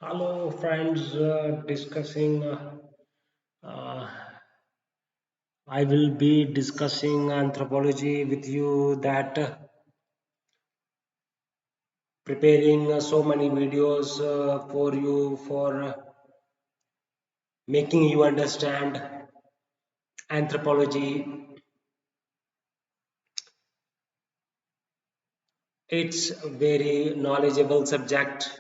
Hello, friends. Discussing. Uh, I will be discussing anthropology with you. That preparing so many videos for you for making you understand anthropology. It's a very knowledgeable subject.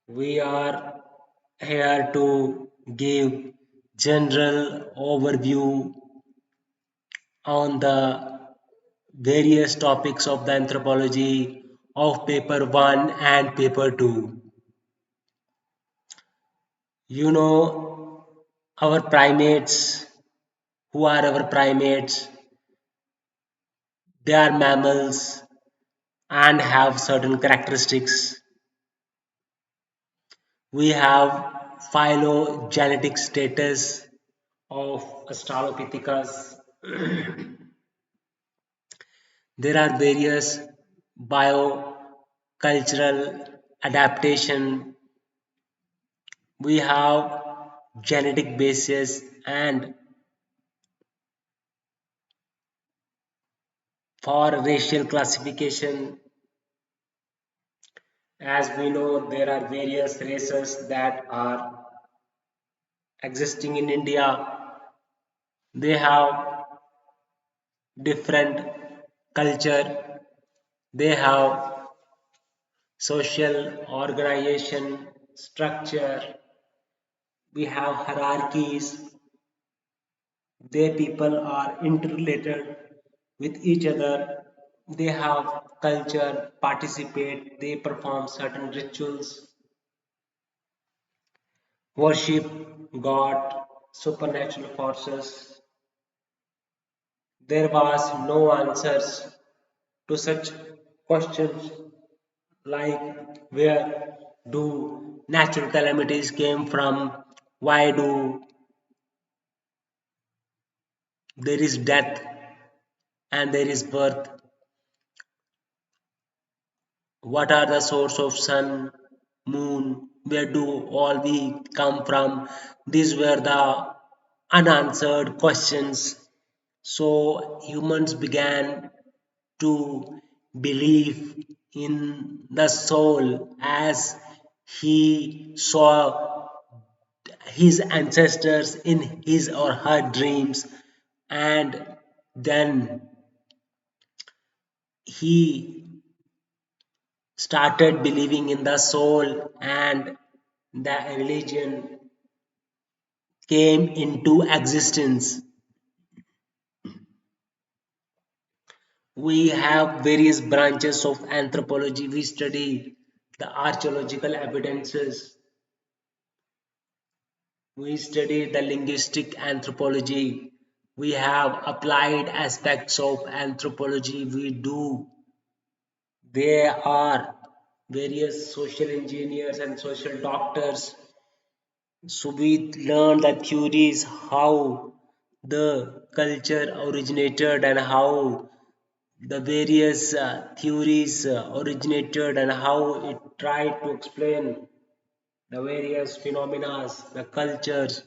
We are here to give general overview on the various topics of the anthropology of paper 1 and paper 2. You know, our primates, who are our primates? They are mammals and have certain characteristics. We have phylogenetic status of Australopithecus. There are various biocultural adaptation. We have genetic basis, and for racial classification, as we know, there are various races that are existing in India. They have different culture, they have social organization structure, we have hierarchies. They people are interrelated with each other. They have culture, participate, they perform certain rituals, worship God, supernatural forces. There was no answers to such questions like where do natural calamities came from, why do there is death and there is birth, what are the source of sun, moon, where do all we come from. These were the unanswered questions. So humans began to believe in the soul as he saw his ancestors in his or her dreams, and then he started believing in the soul, and the religion came into existence. We have various branches of anthropology. We study the archaeological evidences, we study the linguistic anthropology, we have applied aspects of anthropology. We do, there are various social engineers and social doctors. So we learn the theories how the culture originated and how the various theories originated and how it tried to explain the various phenomena, the cultures,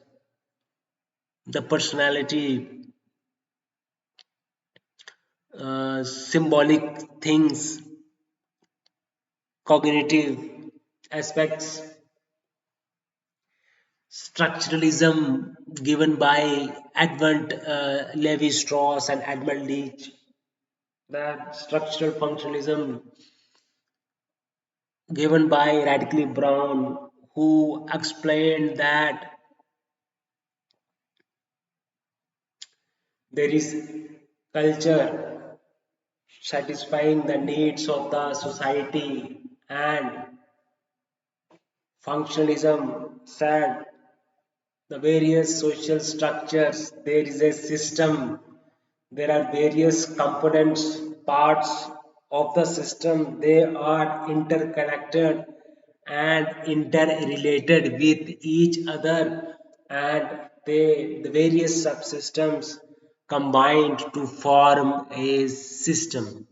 the personality, symbolic things, cognitive aspects, structuralism given by Edmund Levi-Strauss and Edmund Leach, that structural functionalism given by Radcliffe Brown, who explained that there is culture satisfying the needs of the society, and functionalism said the various social structures, there is a system, there are various components, parts of the system, they are interconnected and interrelated with each other, and the various subsystems combined to form a system.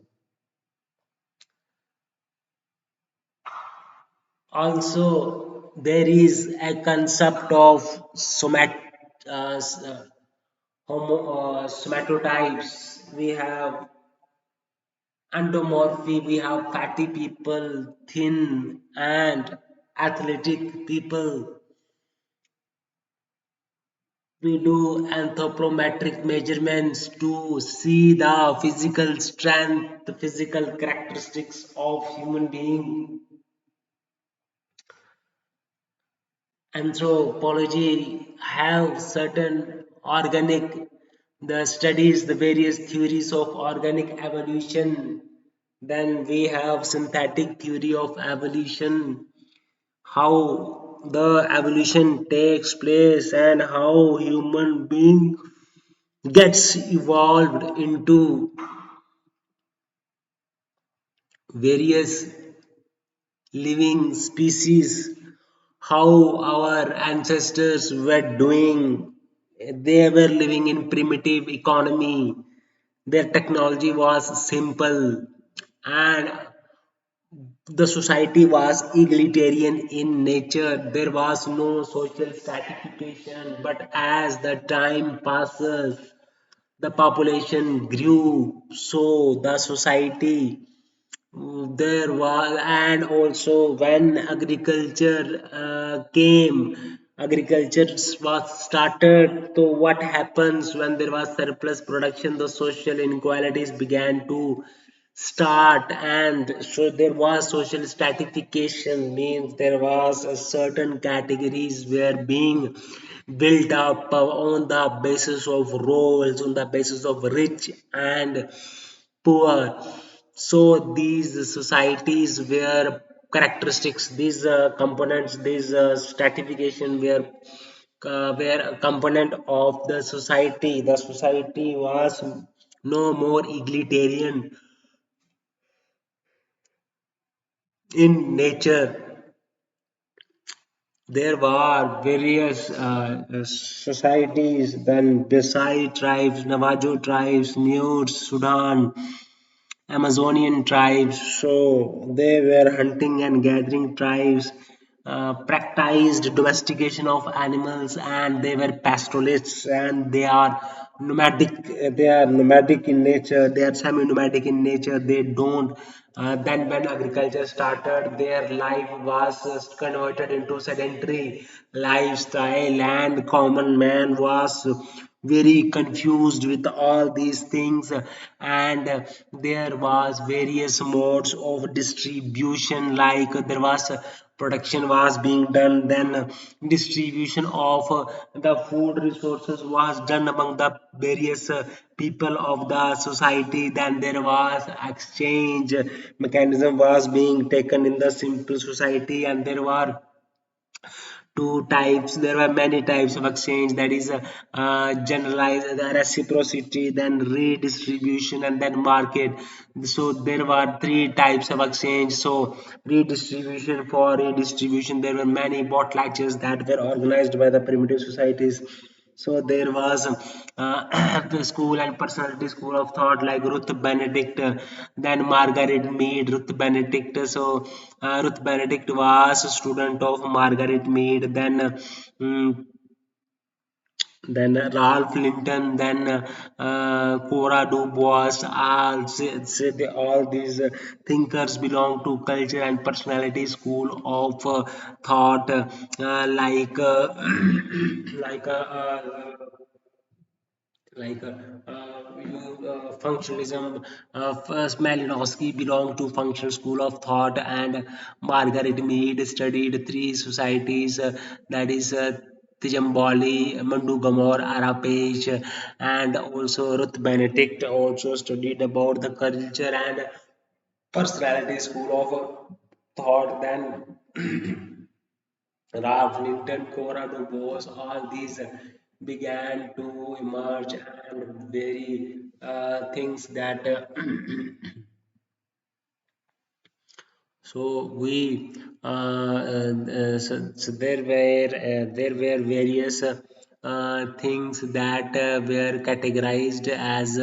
Also, there is a concept of uh, s- uh, somatotypes. We have endomorphy, we have fatty people, thin and athletic people. We do anthropometric measurements to see the physical strength, the physical characteristics of human being. Anthropology have certain organic, the studies, the various theories of organic evolution. Then we have synthetic theory of evolution, how the evolution takes place and how human being gets evolved into various living species, how our ancestors were doing. They were living in primitive economy. Their technology was simple and the society was egalitarian in nature. There was no social stratification, but as the time passes, the population grew, so the society there was, and also when agriculture came, agriculture was started. So what happens when there was surplus production? The social inequalities began to start, and so there was social stratification. Means there was a certain categories were being built up on the basis of roles, on the basis of rich and poor. So these societies were characteristics, these components, these stratification were a component of the society. The society was no more egalitarian in nature. There were various societies, then Besai tribes, Navajo tribes, Nuer, Sudan, Amazonian tribes. So they were hunting and gathering tribes, practiced domestication of animals, and they were pastoralists, and they are nomadic. They are nomadic in nature. They are semi-nomadic in nature. They don't. Then when agriculture started, their life was converted into sedentary lifestyle, and common man was very confused with all these things, and there was various modes of distribution, like there was production was being done, then distribution of the food resources was done among the various people of the society, then there was exchange mechanism was being taken in the simple society, and there were two types. There were many types of exchange, that is generalized the reciprocity, then redistribution, and then market. So there were three types of exchange. So redistribution, for redistribution there were many potlatches that were organized by the primitive societies. So there was the school and personality school of thought, like Ruth Benedict, then Margaret Mead, Ruth Benedict. So Ruth Benedict was a student of Margaret Mead. Then Ralph Linton, then Cora Dubois. All these thinkers belong to culture and personality school of thought, like functionalism. First, Malinowski belonged to functional school of thought, and Margaret Mead studied three societies, that is Tijamboli, Mandugamor, Arapage, and also Ruth Benedict also studied about the culture and personality school of thought. Then Ralph Linton, Cora Dubos, all these began to emerge, and very things that so there were various things that were categorized as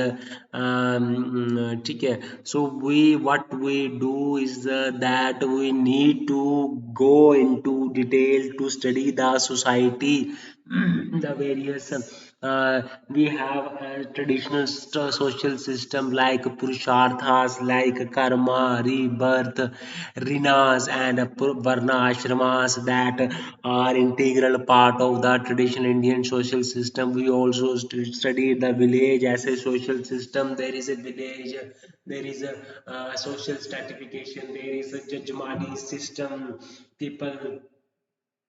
ठीक है. So we what we do is that we need to go into detail to study the society, the various we have a traditional social system like purusharthas, like karma, rebirth, rinas, and varna ashramas that are integral part of the traditional Indian social system. We also study the village as a social system. There is a village, there is a social stratification, there is a judgmani system. People,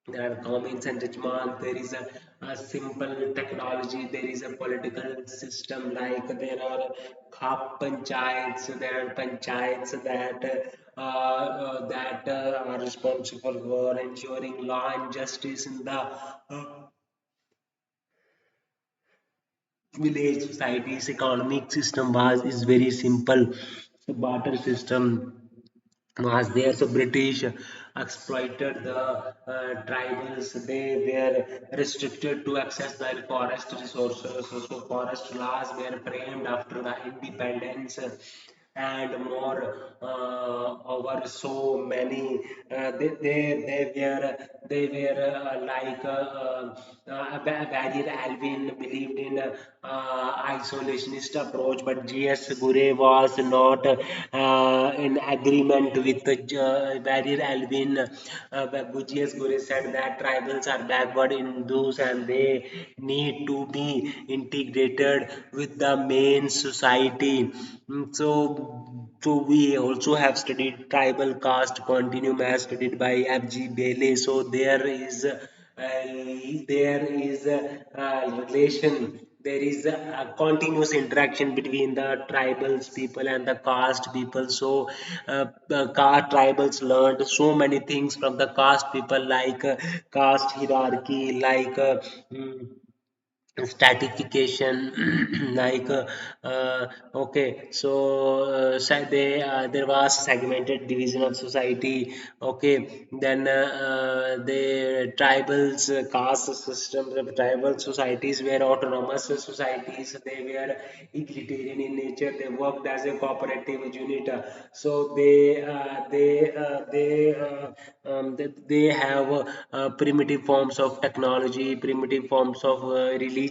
there are comments and judgment, there is a simple technology, there is a political system, like there are khap panchayats, there are panchayats that are responsible for ensuring law and justice in the village societies. Economic system was is very simple. So barter system was there. So British exploited the tribals. They were restricted to access their forest resources. So forest laws were framed after the independence, and more over so many they were like Barrier Alvin believed in isolationist approach, but G.S. Gure was not in agreement with the Barrier Alvin. G.S. Gure said that tribals are backward in those and they need to be integrated with the main society. So we also have studied tribal caste continuum as studied by F.G. Bailey. So there is a relation, there is a continuous interaction between the tribals people and the caste people. So the caste tribals learned so many things from the caste people, like caste hierarchy, like stratification, like okay. So there was segmented division of society. Okay, then the tribals caste systems of tribal societies were autonomous societies. They were egalitarian in nature. They worked as a cooperative unit. So they have primitive forms of technology, primitive forms of religion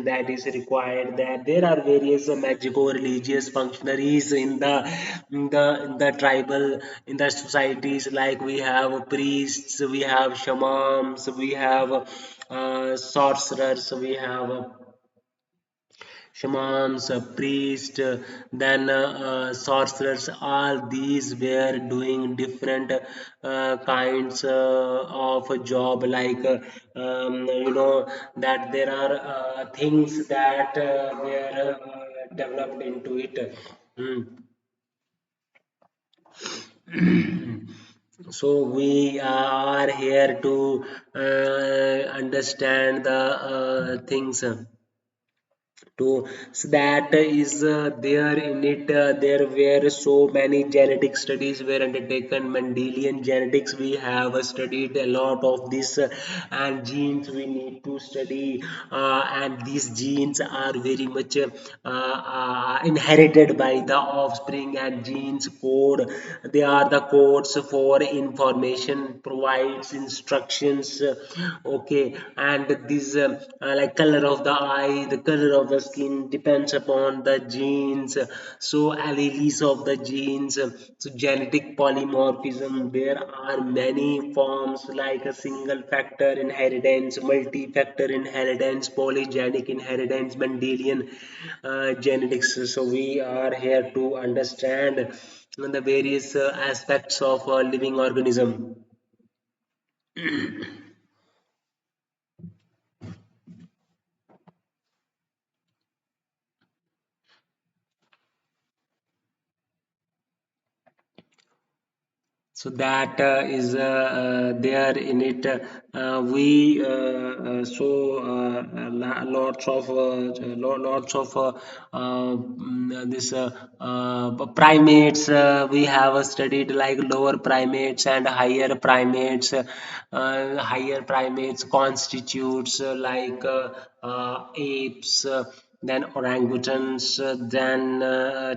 that is required. That there are various magical religious functionaries in the tribal, in the societies, like we have priests, we have shamans, we have sorcerers, we have shamans, priests, then sorcerers. All these were doing different kinds of a job. Like that there are things that were developed into it. Hmm. So we are here to understand the things. So that is there in it. There were so many genetic studies were undertaken. Mendelian genetics, we have studied a lot of this, and genes we need to study, and these genes are very much inherited by the offspring. And genes code, they are the codes for information, provides instructions. Okay, and this like color of the eye, the color of the skin depends upon the genes. So alleles of the genes. So genetic polymorphism, there are many forms, like a single factor inheritance, multi-factor inheritance, polygenic inheritance, Mendelian genetics. So we are here to understand the various aspects of a living organism. so that is there in it. We so lots of lots of this primates. We have studied like lower primates and higher primates. Higher primates constitutes like apes. Then orangutans, then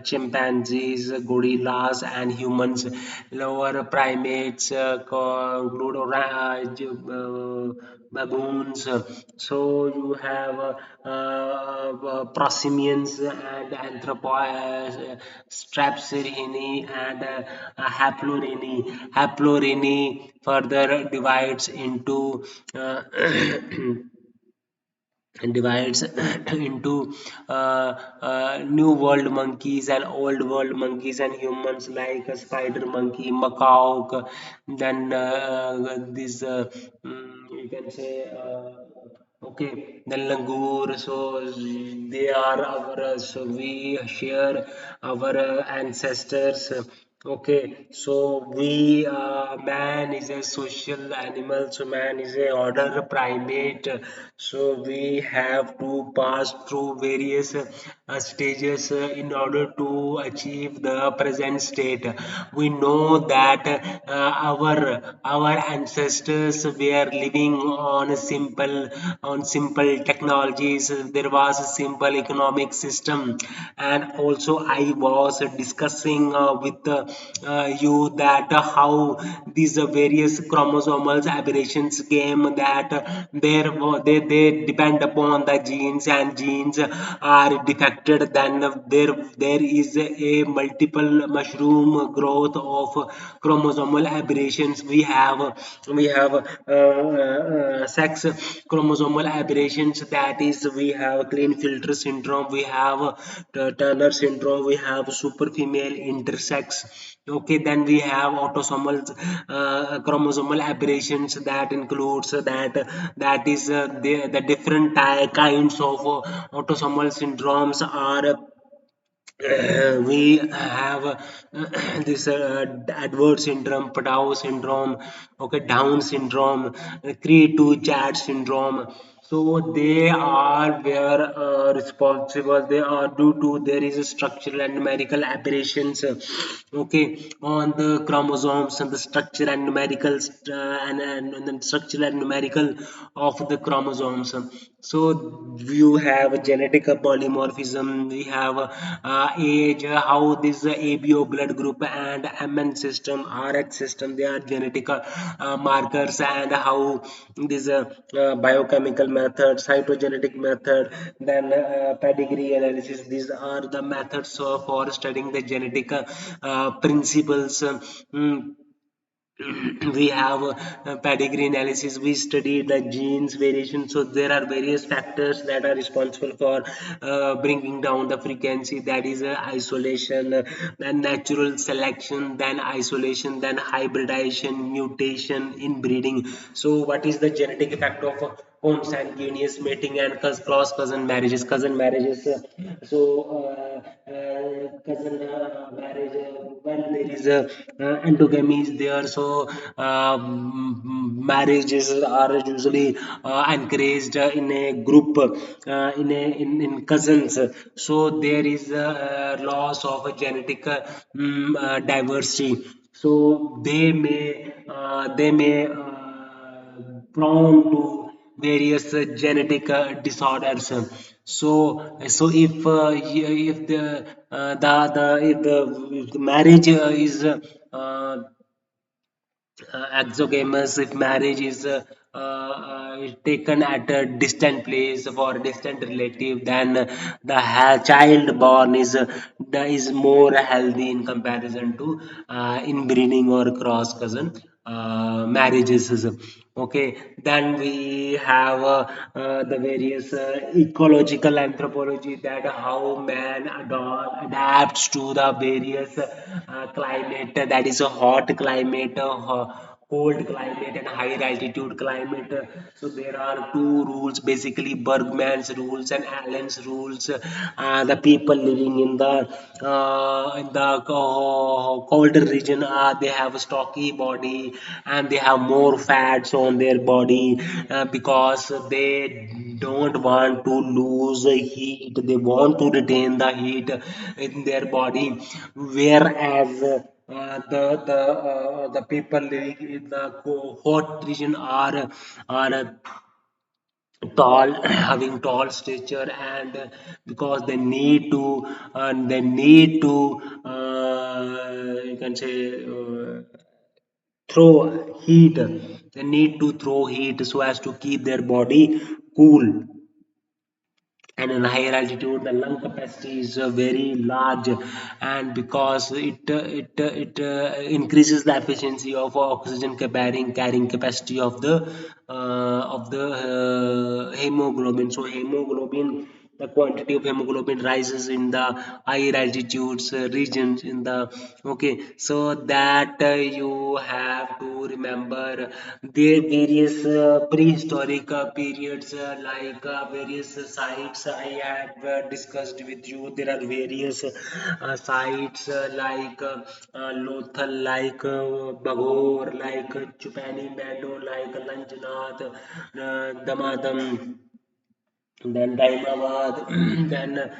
chimpanzees, gorillas, and humans. Lower primates include baboons. So you have prosimians and strapsirini and haplorini. Haplorini further divides into divides into new world monkeys and old world monkeys and humans like a spider monkey, macaque, then this you can say okay, then langur. So they are our so we share our ancestors. Okay, so we man is a social animal, so man is a order primate. So we have to pass through various stages in order to achieve the present state. We know that our ancestors were living on a simple technologies. There was a simple economic system, and also I was discussing with you that how these various chromosomal aberrations came, that they depend upon the genes, and genes are defected, then there is a multiple mushroom growth of chromosomal aberrations. We have sex chromosomal aberrations, that is we have clean filter syndrome, we have Turner syndrome, we have super female intersex. Okay, then we have autosomal chromosomal aberrations, that includes that is the different kinds of autosomal syndromes are we have this Edward syndrome, Padau syndrome, okay, Down syndrome, Cre2 Chad syndrome. So they are where responsible. They are due to there is a structural and numerical aberrations, okay, on the chromosomes and the structure and numerical and the structural and numerical of the chromosomes. So you have genetic polymorphism. We have age, how this ABO blood group and MN system, RH system, they are genetic markers, and how this biochemical method, cytogenetic method, then pedigree analysis. These are the methods for studying the genetic principles. Mm, we have pedigree analysis, we study the genes variation. So there are various factors that are responsible for bringing down the frequency, that is isolation, then natural selection, then isolation, then hybridization, mutation, inbreeding. So what is the genetic effect of consanguineous mating and cross cousin marriages? So cousin marriage, when there is a endogamy is there, so marriages are usually encouraged in a group, in cousins. So there is a loss of a genetic diversity. So they may prone to various genetic disorders. So if the marriage is exogamous, if marriage is taken at a distant place for a distant relative, then the child born is more healthy in comparison to inbreeding or cross cousin marriages. Okay, then we have the various ecological anthropology, that how man adapts to the various climate, that is a hot climate, cold climate and higher altitude climate. So there are two rules, basically Bergman's rules and Allen's rules. The people living in the colder region, they have a stocky body and they have more fats on their body because they don't want to lose heat. They want to retain the heat in their body, whereas the people living in the hot region are tall, having tall stature, and because they need to you can say throw heat. They need to throw heat so as to keep their body cool. And in higher altitude the lung capacity is very large, and because it increases the efficiency of oxygen carrying capacity of the hemoglobin. So hemoglobin, the quantity of hemoglobin rises in the higher altitudes regions in the okay. So that you have to remember there various prehistoric periods various sites I have discussed with you. There are various sites Lothal, Bagor, Chupani Meadow, Lanjanath, Damadam, then Daimabad, then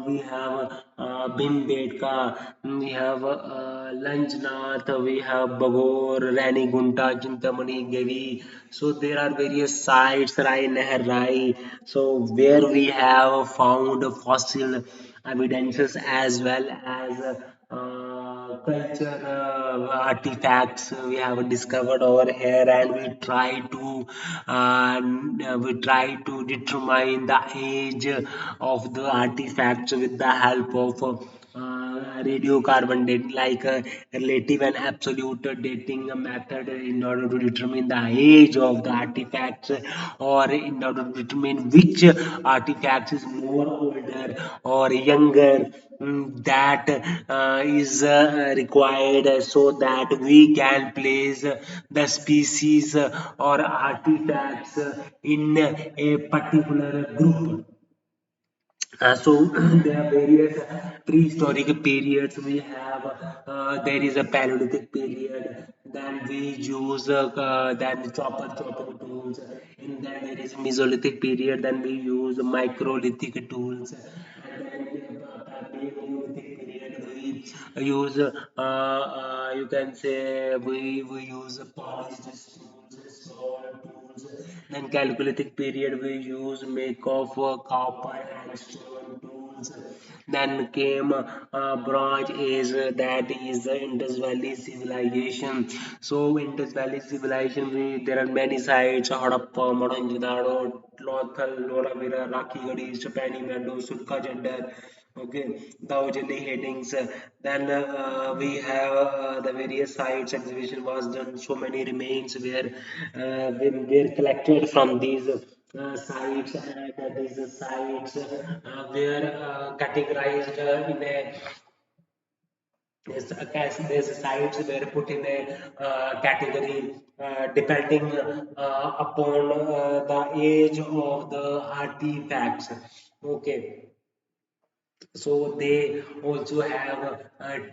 we have Bhimbetka, we have Lanjnath, we have Bagor, Rani Gunta, Chintamani, Gavi. So there are various sites, Rai Nehar Rai, so where we have found fossil evidences as well as culture artifacts we have discovered over here, and we try to determine the age of the artifacts with the help of radiocarbon dating, like relative and absolute dating method, in order to determine the age of the artifacts, or in order to determine which artifacts is more older or younger. That is required so that we can place the species or artifacts in a particular group. So there are various prehistoric periods. We have there is a Paleolithic period. Then we use then chopper tools. And then there is Mesolithic period. Then we use microlithic tools. And then Paleolithic period we use you can say we use polished tools, small tools. Then Chalcolithic period we use make of copper and stone tools. Then came Bronze Age, that is the Indus Valley civilization. So Indus Valley civilization, there are many sites: Harappa, Mohenjo-daro, Lothal, Loravira, Rakhigarhi, Chapani Meadow, Sulka Jandar. Okay, the Ojali headings. Then we have the various sites. Exhibition was done. So many remains were collected from these sites, and these sites were categorized in a these sites were put in a category depending upon the age of the artifacts. Okay, so they also have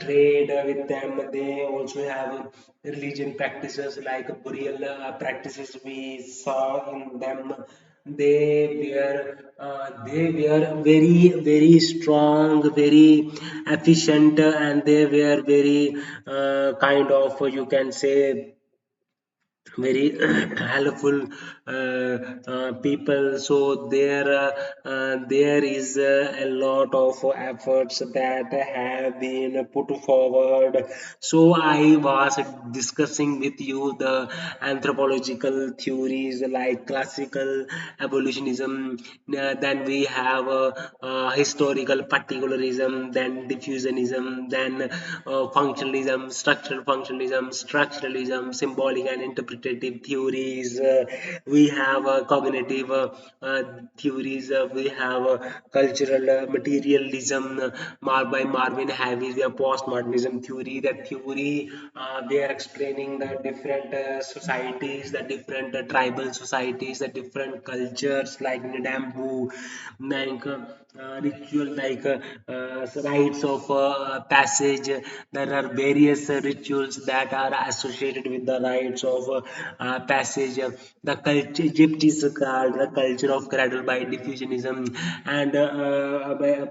trade with them. They also have religion practices like burial practices we saw in them. They were very strong, very efficient, and they were very kind of, you can say, very helpful people. So there is a lot of efforts that have been put forward. So I was discussing with you the anthropological theories like classical evolutionism. Then we have historical particularism, then diffusionism, then functionalism, structural functionalism, structuralism, symbolic and interpretive quantitative theories, we have cognitive theories, we have cultural materialism by Marvin Harris, we have postmodernism theory. That theory, they are explaining the different societies, the different tribal societies, the different cultures like Ndambu, like ritual, like rites of passage. There are various rituals that are associated with the rites of passage. The culture, Egypt is called the culture of cradle by diffusionism, and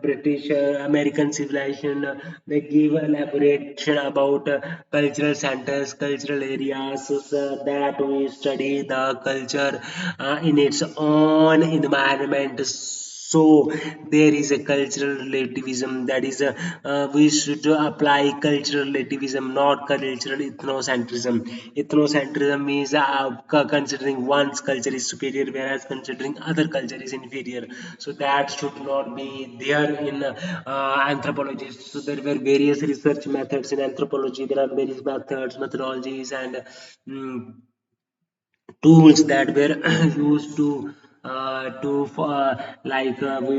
British American civilization. They give elaboration about cultural centers, cultural areas, so that we study the culture in its own environment. So there is a cultural relativism, that is we should apply cultural relativism, not cultural ethnocentrism. Ethnocentrism is considering one's culture is superior, whereas considering other culture is inferior. So that should not be there in anthropology. So there were various research methods in anthropology. There are various methods, methodologies, and mm, tools that were used we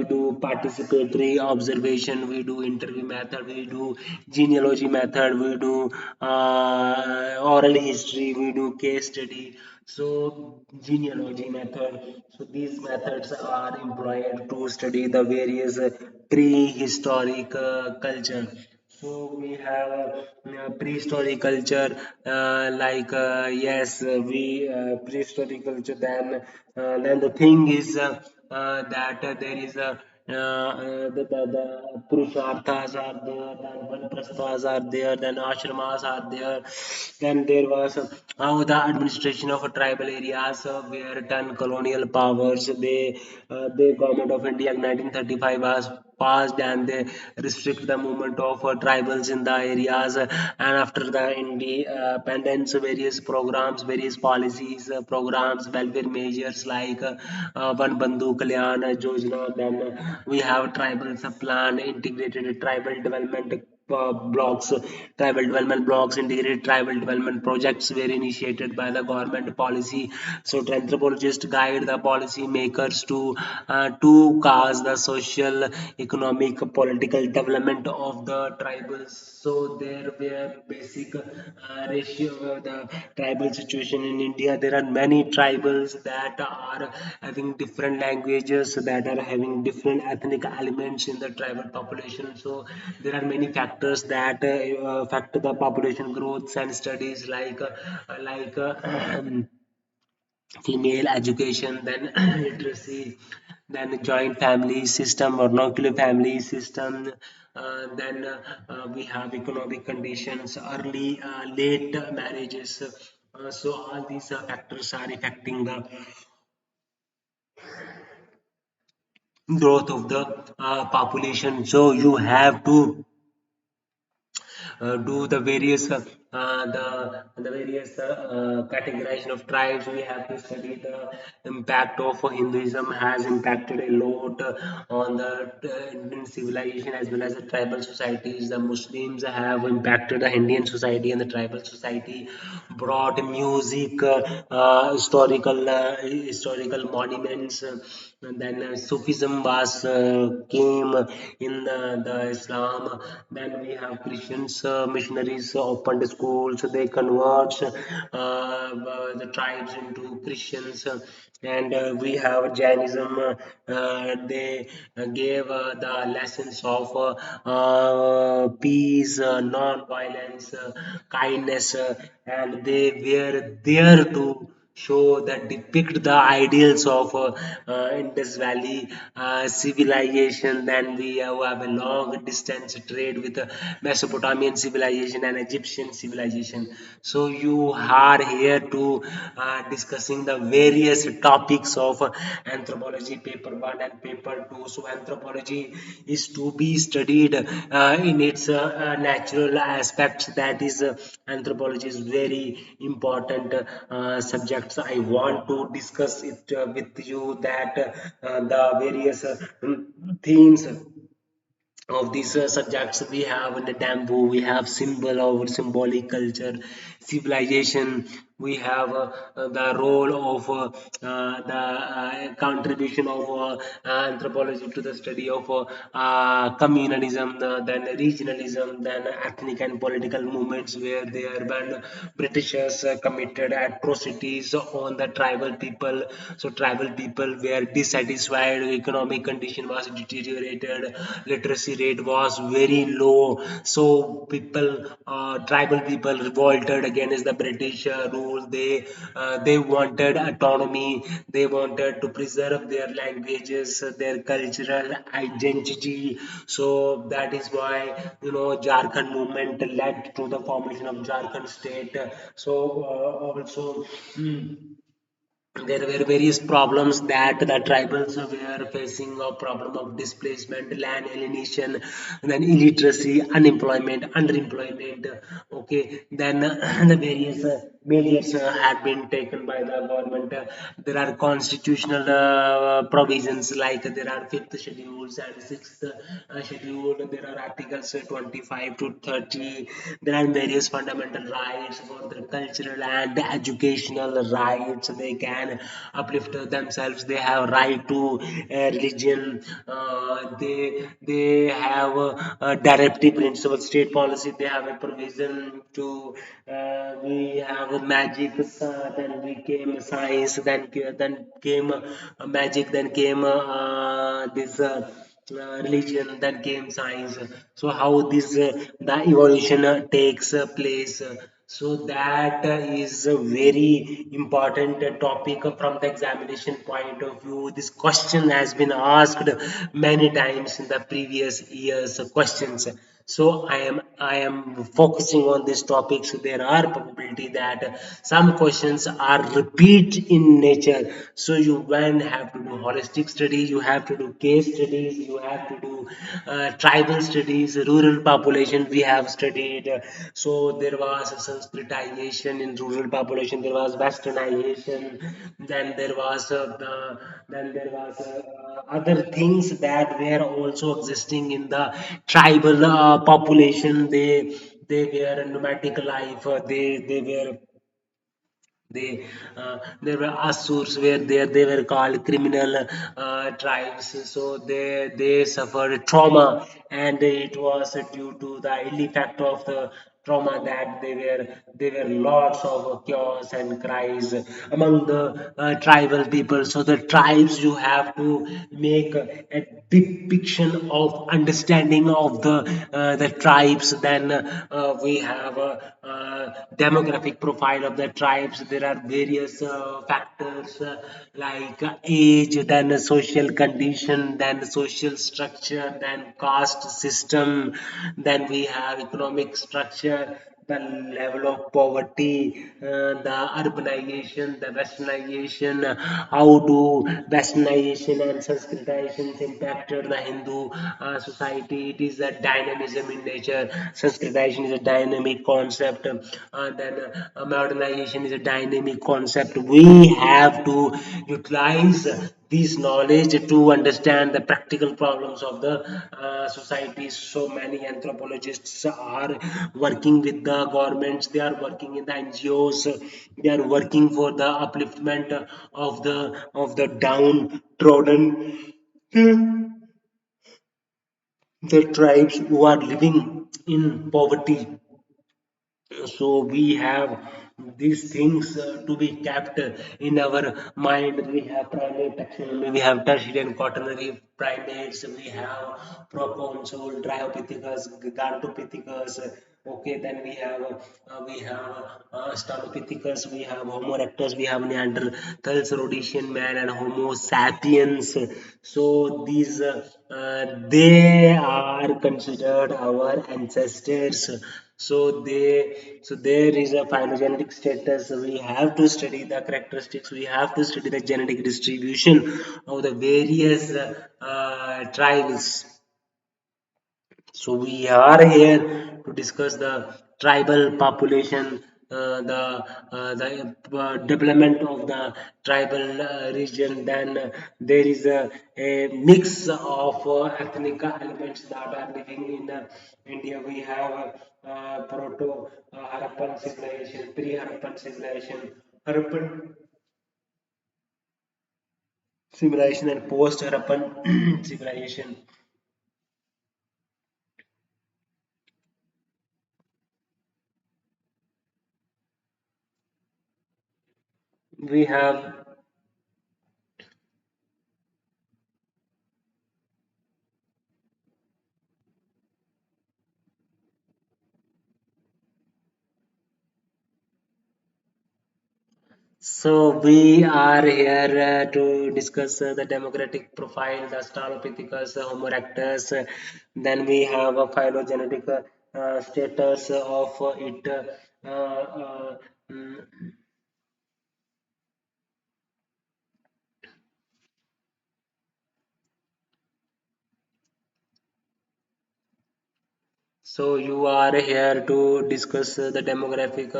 do participatory observation, we do interview method, we do genealogy method, we do oral history, we do case study. So genealogy method, so these methods are employed to study the various prehistoric culture. So we have prehistoric culture, yes, we prehistoric culture. Then the thing is that there is a the Purusharthas are there, then Vanaprasthas are there, then Ashramas are there. Then there was how the administration of tribal areas were done colonial powers. The government of India in 1935 was passed, and they restrict the movement of tribals in the areas. And after the independence, various programs, various policies, programs, welfare measures like Van Bandhu Kalyan Yojana. Then we have tribal plan, integrated tribal development blocks, tribal development blocks, integrated tribal development projects were initiated by the government policy. So anthropologists guide the policy makers to cause the social, economic, political development of the tribals. So there were basic ratio of the tribal situation in India. There are many tribals that are having different languages, that are having different ethnic elements in the tribal population. So there are many factors that affect the population growth, and studies like female education, then literacy, then joint family system or nuclear family system. Then we have economic conditions, early, late marriages. So all these factors are affecting the growth of the population. So you have to do the various categorization of tribes. We have to study the impact of Hinduism has impacted a lot on the Indian civilization as well as the tribal societies. The Muslims have impacted the Indian society and the tribal society, brought music, historical monuments. And then Sufism was came in the Islam. Then we have Christians, missionaries opened schools. They convert the tribes into Christians. And we have Jainism. They gave the lessons of peace, non-violence, kindness, and they were there to show that depict the ideals of Indus Valley civilization. Then we have a long distance trade with Mesopotamian civilization and Egyptian civilization. So you are here to discussing the various topics of anthropology, paper 1 and paper 2. So anthropology is to be studied in its natural aspects. That is, anthropology is very important subjects. I want to discuss it with you, that the various themes of these subjects. We have in the Tambu, we have symbol of symbolic culture, civilization, we have the role of the contribution of anthropology to the study of communalism, then regionalism, then ethnic and political movements where there when Britishers committed atrocities on the tribal people. So tribal people were dissatisfied, economic condition was deteriorated, literacy rate was very low. So people, tribal people revolted against the British rule. They wanted autonomy. They wanted to preserve their languages, their cultural identity. So that is why Jharkhand movement led to the formation of Jharkhand state. So also. There were various problems that the tribals were facing, a problem of displacement, land alienation, then illiteracy, unemployment, underemployment. Okay, then the various measures had been taken by the government. There are constitutional provisions like there are fifth schedules and sixth schedule. There are articles 25 to 30. There are various fundamental rights for the cultural and educational rights. They can uplift themselves. They have right to religion. They have a directive principle, state policy. They have a provision to we have a magic. Then we came science. Then came magic. Then came this. Religion, then came science. So how this the evolution takes place. So that is a very important topic from the examination point of view. This question has been asked many times in the previous years questions. So I am focusing on this topic. So there are probability that some questions are repeat in nature. So you when have to do holistic studies, you have to do case studies, you have to do tribal studies, rural population we have studied. So there was Sanskritization in rural population, there was Westernization, then there was other things that were also existing in the tribal population. They were a nomadic life. There were Asurs were there. They were called criminal tribes. So they suffered trauma, and it was due to the ill effect of the trauma that they were lots of chaos and cries among the tribal people. So the tribes, you have to make a depiction of understanding of the tribes. Then we have demographic profile of the tribes. There are various factors like age, then social condition, then social structure, then caste system, then we have economic structure, the level of poverty, the urbanization, the westernization, how do westernization and Sanskritization impacted the Hindu society. It is a dynamism in nature. Sanskritization is a dynamic concept. Then modernization is a dynamic concept. We have to utilize this knowledge to understand the practical problems of the society. So many anthropologists are working with the governments, they are working in the NGOs, they are working for the upliftment of the downtrodden, the tribes who are living in poverty. So we have these things to be kept in our mind. We have primate taxonomy, we have tertiary and quaternary primates, we have proconsul, dryopithecus, gigantopithecus. Okay, then we have Australopithecus, we have Homo erectus, we have Neanderthals, Rhodesian man, and Homo sapiens. So these they are considered our ancestors. So there is a phylogenetic status. We have to study the characteristics. We have to study the genetic distribution of the various tribes. So we are here to discuss the tribal population. the development of the tribal region. Then there is a mix of ethnic elements that are living in India. We have proto Harappan civilization, pre-Harappan civilization, Harappan civilization, and post-Harappan civilization. We have So we are here to discuss the demographic profile, the Australopithecus, Homo erectus. Then we have a phylogenetic status of it. Mm, So you are here to discuss the demographic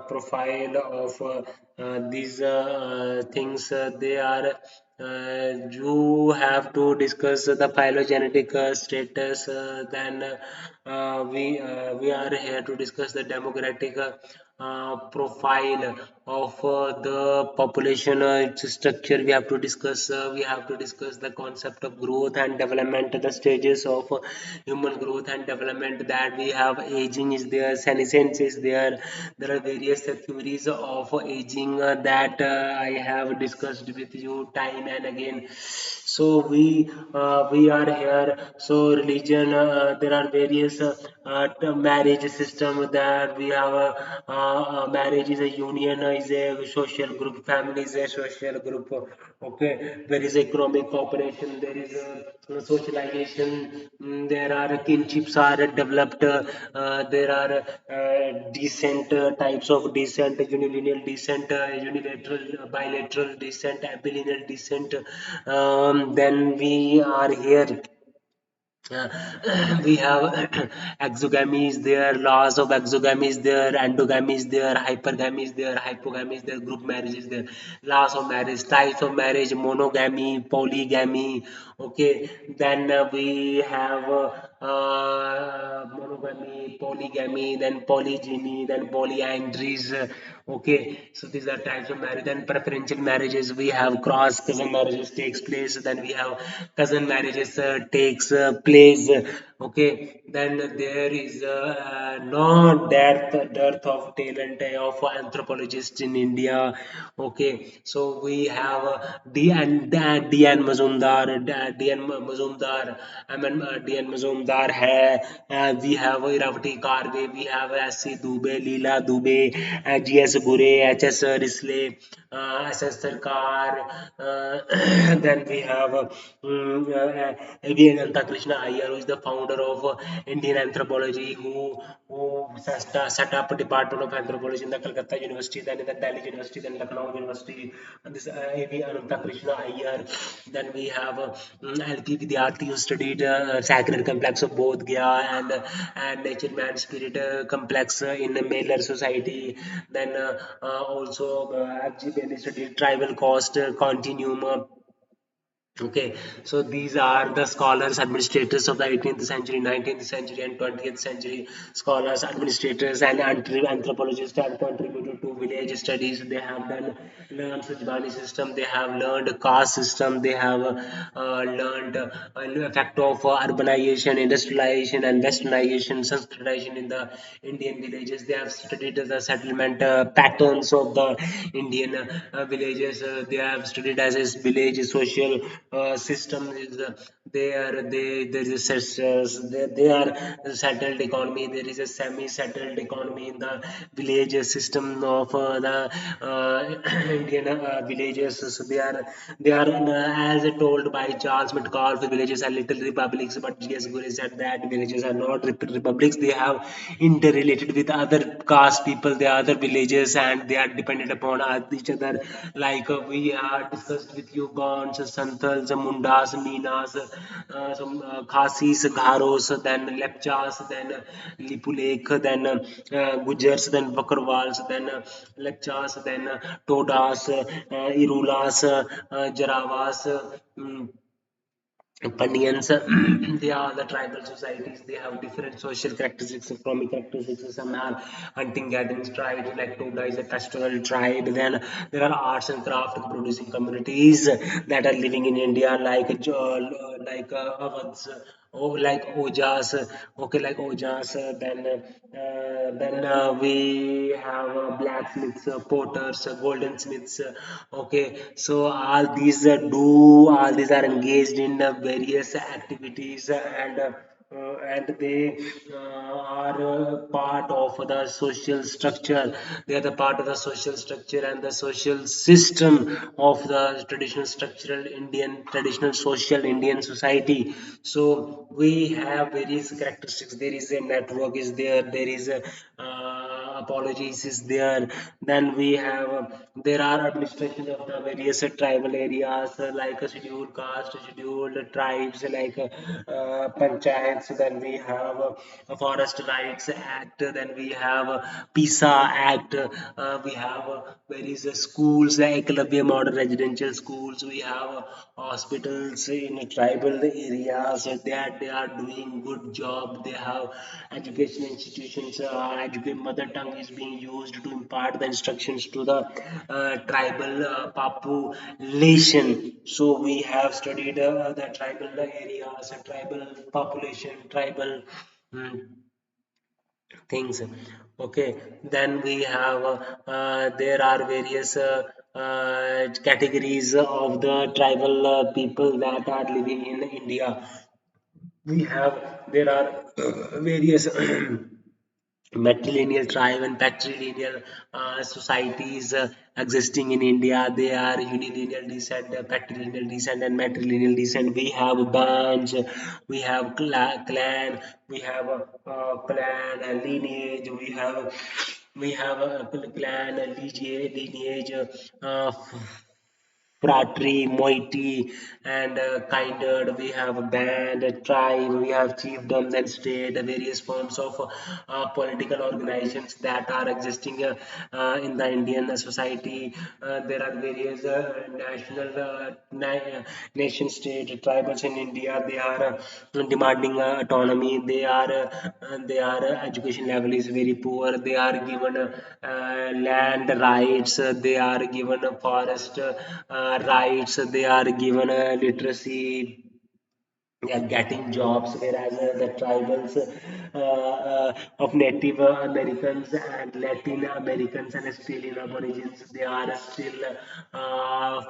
profile of these things. They are you have to discuss the phylogenetic status. Then we are here to discuss the demographic profile of the population its structure. We have to discuss. We have to discuss the concept of growth and development, the stages of human growth and development. That we have aging is there, senescence is there. There are various theories of aging that I have discussed with you time and again. So we are here. So religion, there are various marriage system that we have. Marriage is a union, is a social group. Family is a social group. Okay, there is economic cooperation. There is socialization. There are kinships are developed. There are decent types of descent, unilineal descent, unilateral, bilateral descent, abilineal descent. Then we are here uh, we have exogamy is there, laws of exogamy is there, endogamy is there, hypergamy is there, hypogamy is there, group marriage is there, laws of marriage, types of marriage, monogamy, polygamy. Okay, then we have monogamy, polygamy, then polygyny, then polyandries. Okay, so these are types of marriage. Then preferential marriages, we have cross cousin marriages takes place. Then we have cousin marriages takes place. Okay, then there is no dearth of talent of anthropologists in India. Okay, so we have D.N. Mazumdar, D.N. Mazumdar, D.N. Mazumdar hai. We have Iravati Karve, we have S.C. Dubey, Leela Dubey, G.S. Gure, H.S. Risley, S.S. Sarkar. Then we have again Anta Krishna Iyer, who is the founder of Indian anthropology, who set up a department of anthropology in the Calcutta University, then in the Delhi University, then Lucknow University, and this A.V. Ananta Krishna Iyer. Then we have L.P. Vidyarthi, who studied sacred complex of Bodh Gaya and nature man spirit complex in Mailer society. Then also F.G. Bailey studied tribal cost continuum. Okay, so these are the scholars, administrators of the 18th century, 19th century, and 20th century scholars, administrators, and anthropologists have contributed to village studies. They have done learned Sajbani system. They have learned caste system. They have learned effect of urbanization, industrialization, and westernization, Sanskritization in the Indian villages. They have studied the settlement patterns of the Indian villages. They have studied as a village social system is there is a they are a settled economy. There is a semi-settled economy in the village system of the Indian villages. So they are as told by Charles Metcalfe, villages are little republics, but G.S. Gure said that villages are not republics. They have interrelated with other caste people, the other villages, and they are dependent upon each other. Like we are discussed with you, Gons, Santals, Mundas, Meenas. Khasis, Gharos, then Lepchas, then Lipulekh, then Gujars, then Bakarwals, then Lepchas, then Todas, Irulas, Jarawas. Pandiyans, they are the tribal societies. They have different social characteristics, economic characteristics. Some are hunting, gathering tribes, like Toda is a pastoral tribe. Then there are arts and craft producing communities that are living in India, like Awadhs, like Ojas, okay, like Ojas. Then we have blacksmiths, potters, goldsmiths. Okay, so all these are engaged in various activities, and they are part of the social structure. They are the part of the social structure and the social system of the traditional social Indian society. So we have various characteristics. There is a network is there. There is a apologies is there. Then we have there are administration of the various tribal areas, like a scheduled caste, scheduled tribes, like panchayats. Then we have a forest rights act. Then we have PISA act. We have various schools, Eklavya model residential schools. We have hospitals in tribal areas. They are doing good job. They have education institutions. Mother tongue is being used to impart the instructions to the tribal population. So we have studied the tribal areas, tribal population, tribal mm, things. Okay, then we have there are various categories of the tribal people that are living in India. We have there are various matrilineal tribe and patrilineal societies existing in India. They are unilineal descent, patrilineal descent, and matrilineal descent. We have bands, we have clan, we have clan and lineage. We have a clan, a lineage, fratry, moiety, and kindred. We have a band, a tribe, we have chiefdoms and state, various forms of political organizations that are existing in the Indian society. There are various nation state tribals in India. They are demanding autonomy. Their education level is very poor. They are given land rights. They are given forest rights. They are given literacy. They are getting jobs, whereas the tribals of Native Americans and Latin Americans and Australian Aborigines, they are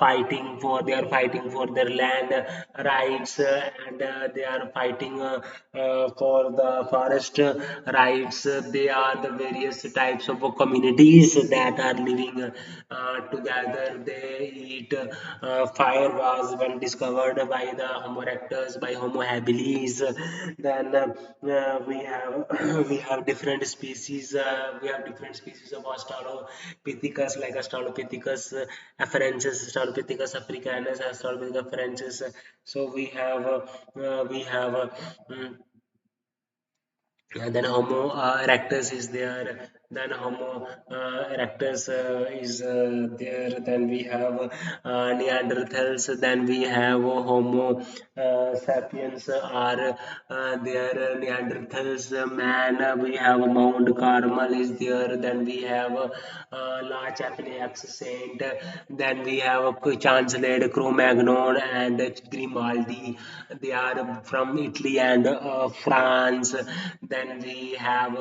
fighting for their land rights, and they are fighting for the forest rights. They are the various types of communities that are living together. They eat fire was when discovered by the Homo erectus, by Homo habilis. Then we have we have different species. We have different species of Australopithecus, like Australopithecus afarensis, Australopithecus africanus, Australopithecus afarensis. So we have mm, then Homo erectus is there. Then Homo erectus is there. Then we have Neanderthals. Then we have Homo sapiens are there. Neanderthals, man. We have Mount Carmel is there. Then we have La Chapelle Saint. Then we have Chancellor Cro-Magnon and Grimaldi. They are from Italy and France. Then we have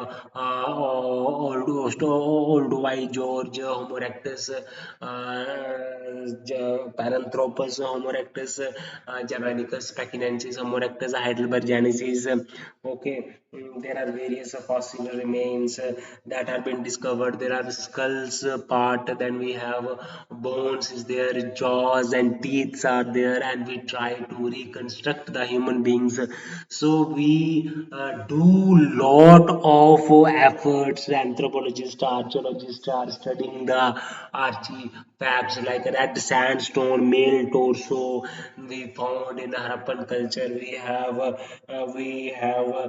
old white George, Homo erectus, Paranthropus, Homo erectus, Germanicus, Pekinensis, Homo erectus, Heidelbergensis. Okay, there are various fossil remains that have been discovered. There are skulls part, then we have bones is there, jaws and teeth are there, and we try to reconstruct the human beings. So we do lot of efforts. Anthropologists, archaeologists are studying the archaeology facts like red sandstone male torso we found in Harappan culture. We have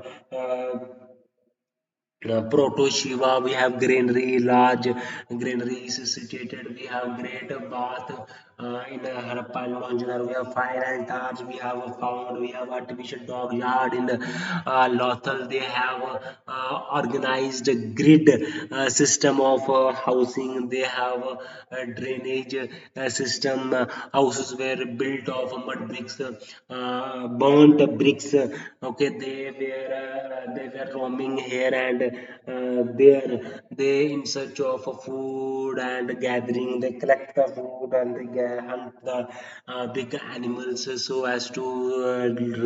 Proto Shiva, we have greenery, large greenery is situated. We have great bath in Harappa and Mohenjo-daro. We have fire altars. We have found. We have artificial dog yard in Lothal. They have organized grid system of housing. They have drainage system. Houses were built of mud bricks, burnt bricks. Okay, they were roaming here and there. They in search of food and gathering. They collect the food and they hunt the big animals so as to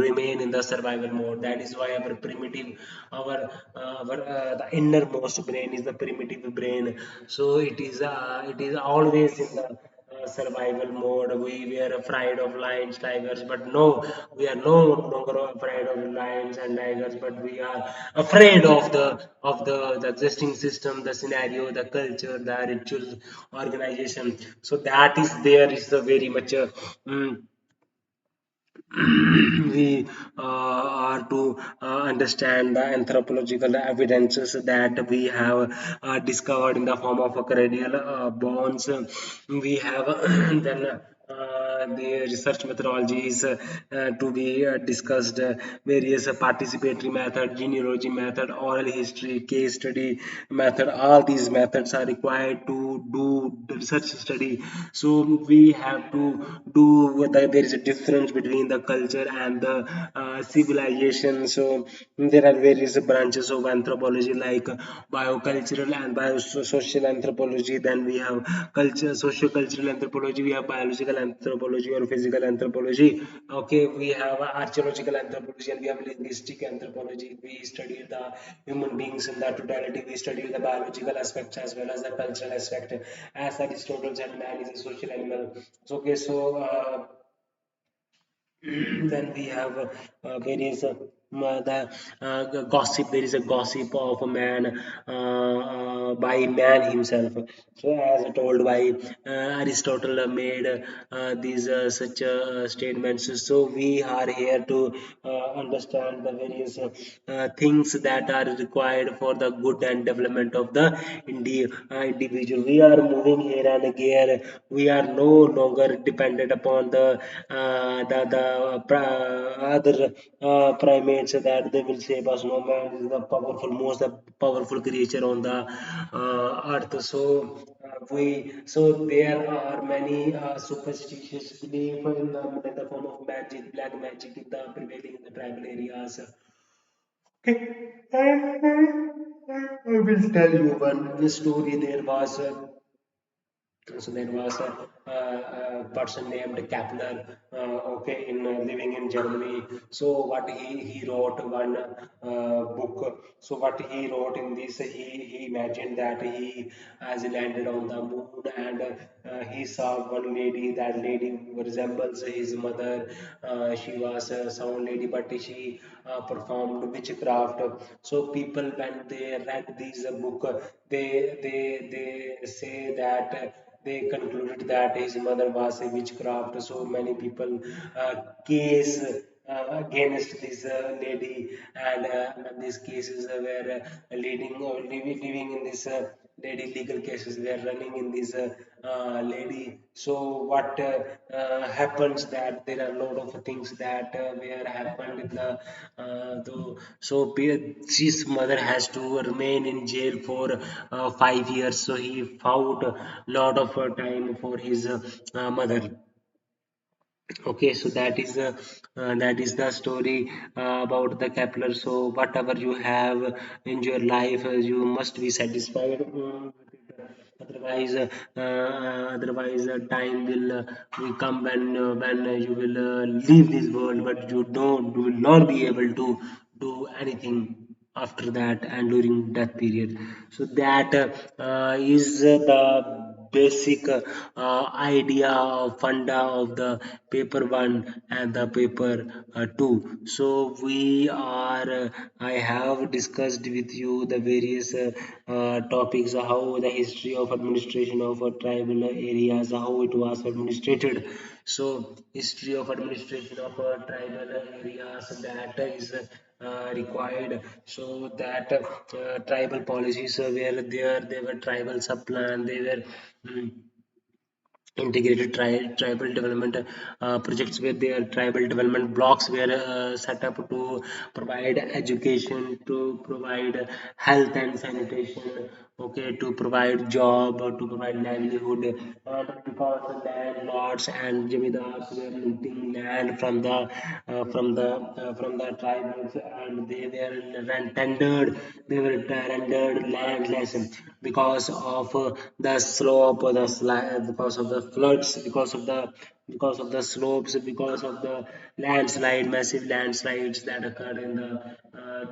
remain in the survival mode. That is why our primitive, our the innermost brain is the primitive brain. So it is always in the survival mode. We were afraid of lions, tigers, but no, we are no longer afraid of lions and tigers, but we are afraid of the existing system, the scenario, the culture, the rituals, organization. So that is there is the very much. Mm, we are to understand the anthropological evidences that we have discovered in the form of cranial bones. We have then the research methodologies to be discussed, various participatory method, genealogy method, oral history, case study method. All these methods are required to do the research study. So we have to do whether there is a difference between the culture and the civilization. So there are various branches of anthropology like biocultural and biosocial anthropology. Then we have culture, socio-cultural anthropology. We have biological anthropology or physical anthropology. Okay, we have archaeological anthropology and we have linguistic anthropology. We study the human beings in the totality. We study the biological aspects as well as the cultural aspect. As Aristotle said, man is a social animal. So, okay, so then we have various the gossip. There is a gossip of a man by man himself. So as told by Aristotle made these such statements. So we are here to understand the various things that are required for the good and development of the individual. We are moving here and here. We are no longer dependent upon the other primates that they will save us. No, man is the powerful, most powerful creature on the earth. So there are many superstitious belief in the form of magic, black magic in the prevailing in the tribal areas. Okay, I will tell you one story. There was a person named Kepler, okay, in living in Germany. So what he wrote one book. So what he wrote in this, he imagined that he has landed on the moon and he saw one lady. That lady resembles his mother. She was a sound lady, but she performed witchcraft. So people, when they read this book, they say that they concluded that his mother was a witchcraft. So many people case against this lady, and these cases were living in this lady. Legal cases were running in this lady. So what happens that there are a lot of things that were happened in the so his mother has to remain in jail for 5 years. So he fought a lot of time for his mother. Okay, so that is the story about the Kepler. So whatever you have in your life, you must be satisfied with it. Otherwise, time will come when you will leave this world, but you will not be able to do anything after that and during that period. So that is the basic idea of funda of the paper one and the paper two. So we are I have discussed with you the various topics, how the history of administration of tribal areas, how it was administrated. So history of administration of tribal areas, that is required. So that tribal policies were there, they were tribal sub plan, they were mm, integrated tribal development projects, where their tribal development blocks were set up to provide education, to provide health and sanitation, okay, to provide job, or to provide livelihood. Because the landlords and jamidars were looting land from the tribals, and they were rendered landless because of the slope, because of the floods, because of the slopes, because of the massive landslides that occurred in the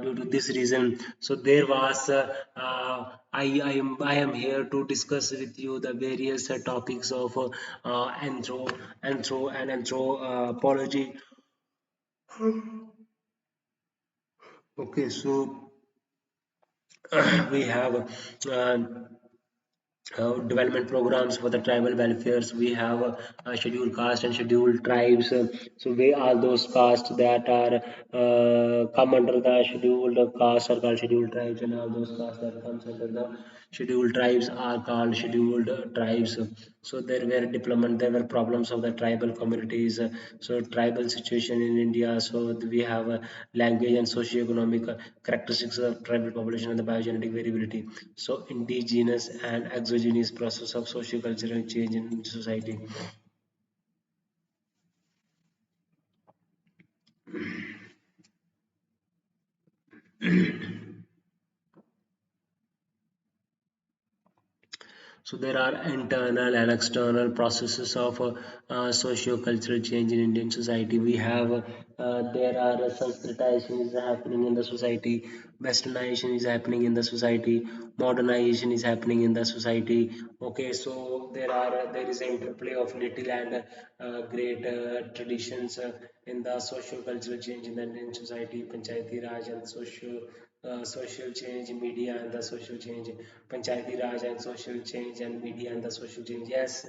due to this reason. So there was I am here to discuss with you the various topics of anthropology. Okay, so we have development programs for the tribal welfares. We have scheduled caste and scheduled tribes. So we are those castes that are come under the scheduled caste are called scheduled tribes, and all those castes that comes under the scheduled tribes are called scheduled tribes. So there were deployment, there were problems of the tribal communities. So tribal situation in India. So we have language and socio-economic characteristics of tribal population and the biogenetic variability. So indigenous and exogenous process of socio-cultural change in society. So there are internal and external processes of socio-cultural change in Indian society. We have there are Sanskritization is happening in the society, Westernization is happening in the society, modernization is happening in the society. Okay, so there is an interplay of little and great traditions in the socio-cultural change in the Indian society, Panchayati Raj and social change, media and the social change, Panchayati Raj and social change, and media and the social change. Yes,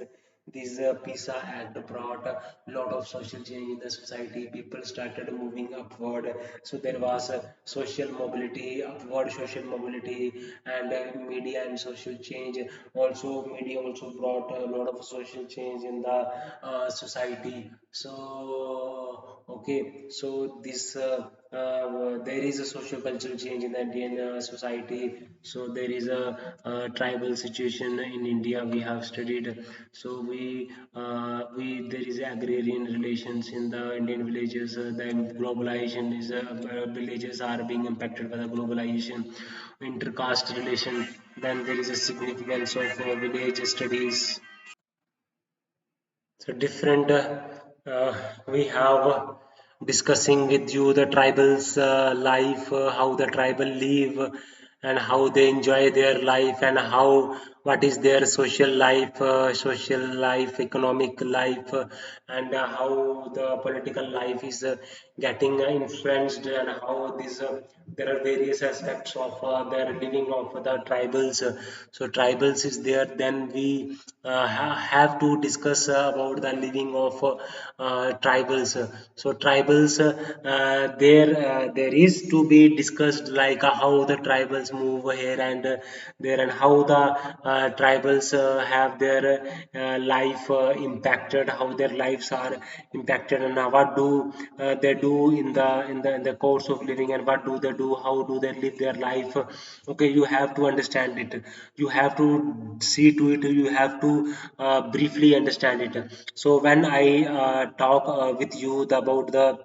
this PISA Act brought a lot of social change in the society. People started moving upward. So there was a social mobility, upward social mobility, and media and social change. Also, media also brought a lot of social change in the society. So, okay, so this there is a socio-cultural change in the Indian society. So there is a tribal situation in India we have studied. So we there is agrarian relations in the Indian villages. The globalization is villages are being impacted by the globalization, intercaste relation. Then there is a significance of village studies. So different we have discussing with you the tribals life, how the tribal live, and how they enjoy their life, and how what is their social life, economic life, and how the political life is getting influenced, and how this there are various aspects of their living of the tribals. So tribals is there. Then we have to discuss about the living of tribals. So tribals, there is to be discussed, like how the tribals move here and there, and how the tribals have their life impacted, how their lives are impacted, and what do they do in the course of living, and what do they do, how do they live their life. Okay, you have to understand it, you have to see to it, you have to briefly understand it. So when I talk with you about the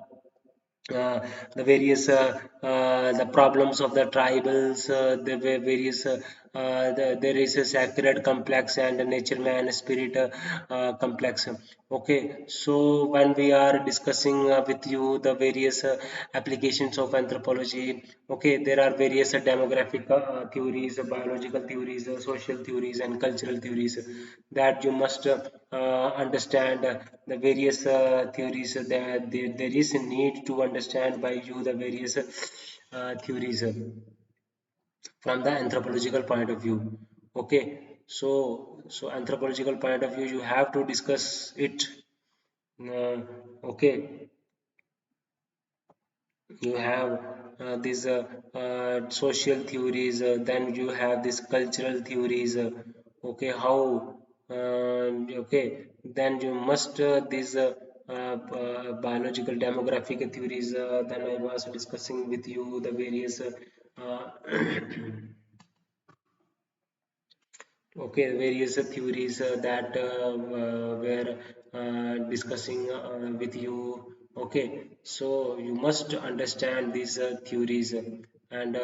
various the problems of the tribals, the various there is a sacred complex and a nature man spirit complex. Okay, so when we are discussing with you the various applications of anthropology, okay, there are various demographic theories, biological theories, social theories, and cultural theories that you must understand. The various theories that there is a need to understand by you the various theories from the anthropological point of view. Okay, so anthropological point of view, you have to discuss it. Okay, you have these social theories, then you have these cultural theories. Okay, how okay, then you must these biological demographic theories. Then I was discussing with you the various okay, various theories that were discussing with you. Okay, so you must understand these theories and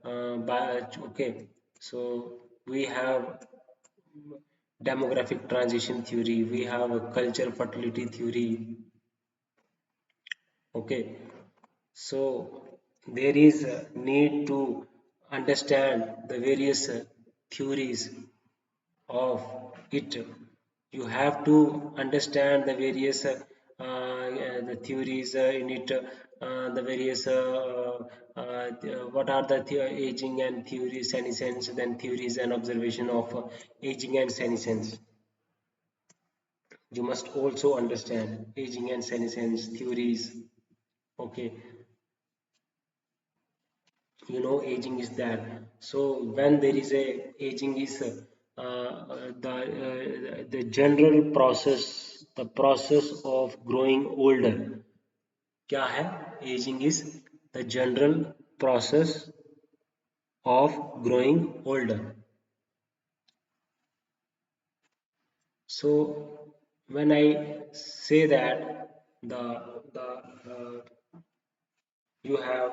okay, so we have demographic transition theory, we have a culture fertility theory. Okay, so there is a need to understand the various theories of it. You have to understand the various the theories in it, the various what are the aging and theory senescence, then theories and observation of aging and senescence. You must also understand aging and senescence theories. Okay, you know aging is that. So when there is a aging is the general process, the process of growing older. क्या है? Aging is the general process of growing older. So when I say that the you have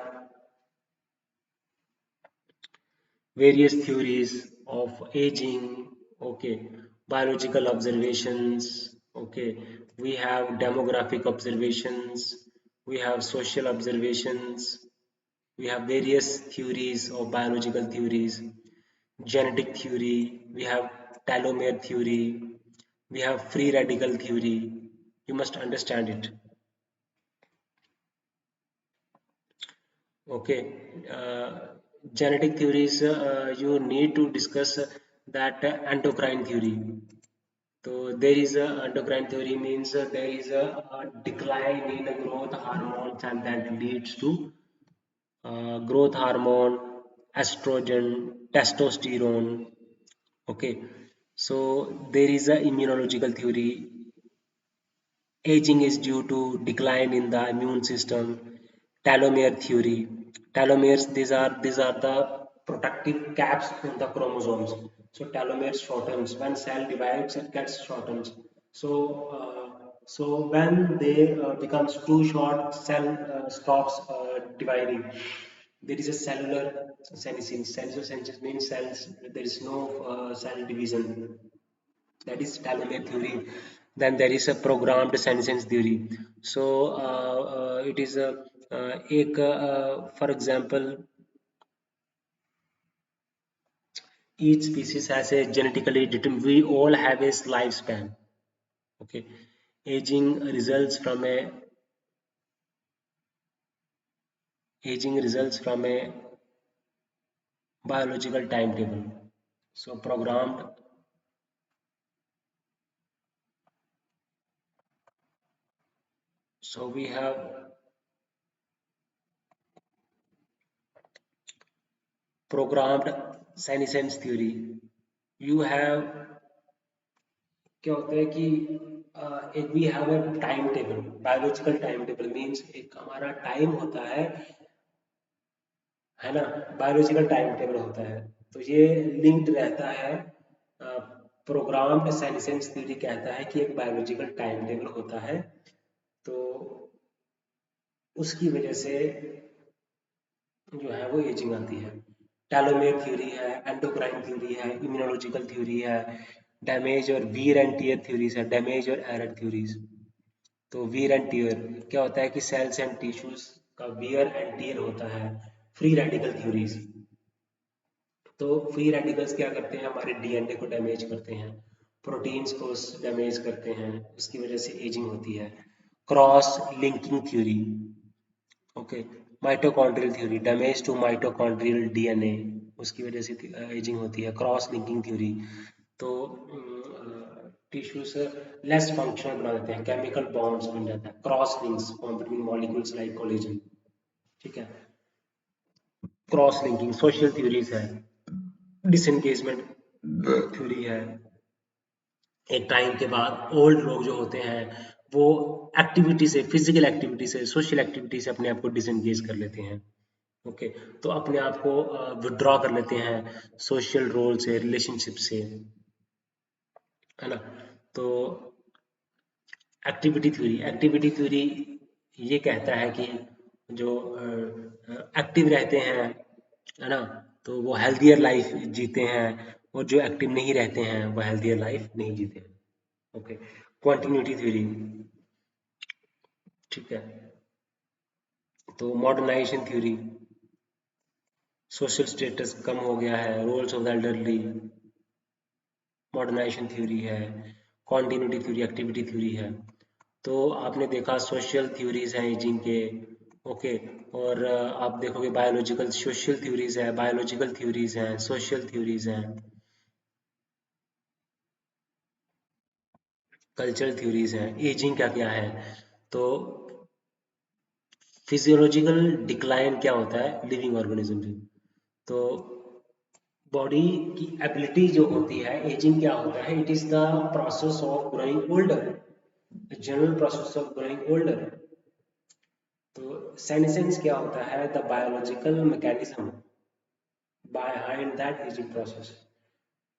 various theories of aging. Okay, biological observations. Okay, we have demographic observations, we have social observations, we have various theories of biological theories, genetic theory, we have telomere theory, we have free radical theory. You must understand it. Okay, genetic theories, you need to discuss that endocrine theory. So there is a endocrine theory means there is a decline in the growth hormones and that leads to growth hormone, estrogen, testosterone. Okay, so there is a immunological theory. Aging is due to decline in the immune system. Telomere theory. Telomeres, these are the protective caps on the chromosomes. So telomeres shortens. When cell divides, it gets shortens. So when they becomes too short, cell stops dividing. There is a cellular senescence. Cellular senescence means cells. There is no cell division. That is telomere theory. Then there is a programmed senescence theory. So it is a for example, each species has a genetically determined, we all have a lifespan. Okay, aging results from a biological timetable. So we have programmed senescence theory. You have क्या होता है कि एक we have a time table, biological time table means एक हमारा time होता है ना, बायोलॉजिकल टाइम टेबल होता है। तो ये लिंक्ड रहता है, प्रोग्राम्ड सेनेसेंस थ्योरी कहता है कि एक बायोलॉजिकल टाइम टेबल होता है, तो उसकी वजह से जो है वो एजिंग आती है। टेलोमेयर थ्योरी है, एंडोक्राइन थ्योरी है, इम्यूनोलॉजिकल थ्योरी है, डैमेज और वीर एंड टीयर थ्योरीज है, डैमेज और एरर थ्योरीज। तो वीर एंड टीयर क्या होता है कि सेल्स एंड टिश्यूज का वीयर एंड टीयर होता है। फ्री रेडिकल थ्योरीज, तो फ्री रेडिकल्स क्या करते हैं, हमारे डीएनए को डैमेज करते हैं, प्रोटीन्स को डैमेज करते हैं, इसकी वजह से एजिंग होती है। Cross linking theory, okay, mitochondrial theory, damage to mitochondrial DNA, उसकी वजह से एजिंग होती है। क्रॉस लिंकिंग थ्योरी, तो टिश्यूज लेस फंक्शनल बना देते हैं, केमिकल बॉन्ड्स बन जाता है, cross links form between molecules like collagen. ठीक है, क्रॉस लिंकिंग। सोशल थ्योरीज है, डिसएंगेजमेंट थ्योरी है, एक टाइम के बाद ओल्ड लोग जो होते हैं वो एक्टिविटी से, फिजिकल एक्टिविटी से, सोशल एक्टिविटी से अपने आप को डिसएंगेज कर लेते हैं। ओके, तो अपने आप को विड्रॉ कर लेते हैं सोशल रोल से, रिलेशनशिप से, है ना। तो एक्टिविटी थ्योरी ये कहता है कि जो एक्टिव रहते हैं, है ना, तो वो हेल्थियर लाइफ जीते हैं, और जो एक्टिव नहीं रहते हैं वो हेल्थियर लाइफ नहीं जीते हैं। ओके, क्वांटिन्यूटी थ्योरी, ठीक है। तो मॉडर्नाइजेशन थ्योरी, सोशल स्टेटस कम हो गया है, roles of the elderly, modernisation theory है। कॉन्टिन्यूटी थ्योरी, एक्टिविटी थ्योरी है। तो आपने देखा सोशल थ्योरीज हैं एजिंग के, ओके। और आप देखोगे बायोलॉजिकल सोशल थ्योरीज है, बायोलॉजिकल थ्योरीज हैं, सोशल थ्योरीज हैं, कल्चरल थ्योरीज हैं। एजिंग क्या क्या है, तो फिजियोलॉजिकल डिक्लाइन क्या होता है लिविंग ऑर्गेनिज्म से, तो बॉडी की एबिलिटी जो होती है, एजिंग क्या होता है, it is the process of growing older, general process of growing older. तो सेनेसेंस क्या होता है, the biological mechanism behind that ageing process.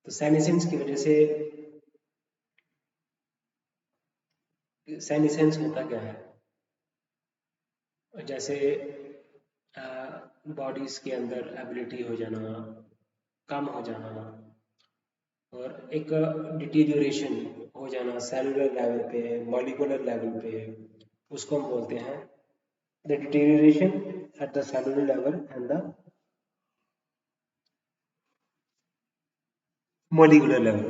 तो सेनेसेंस की वजह से, सेनेसेंस होता क्या है, जैसे बॉडीज के अंदर एबिलिटी हो जाना, कम हो जाना, और एक डिटीरियोरेशन हो जाना सेलुलर लेवल पे, मॉलिक्यूलर लेवल पे, उसको हम बोलते हैं the deterioration at the cellular level and the molecular level,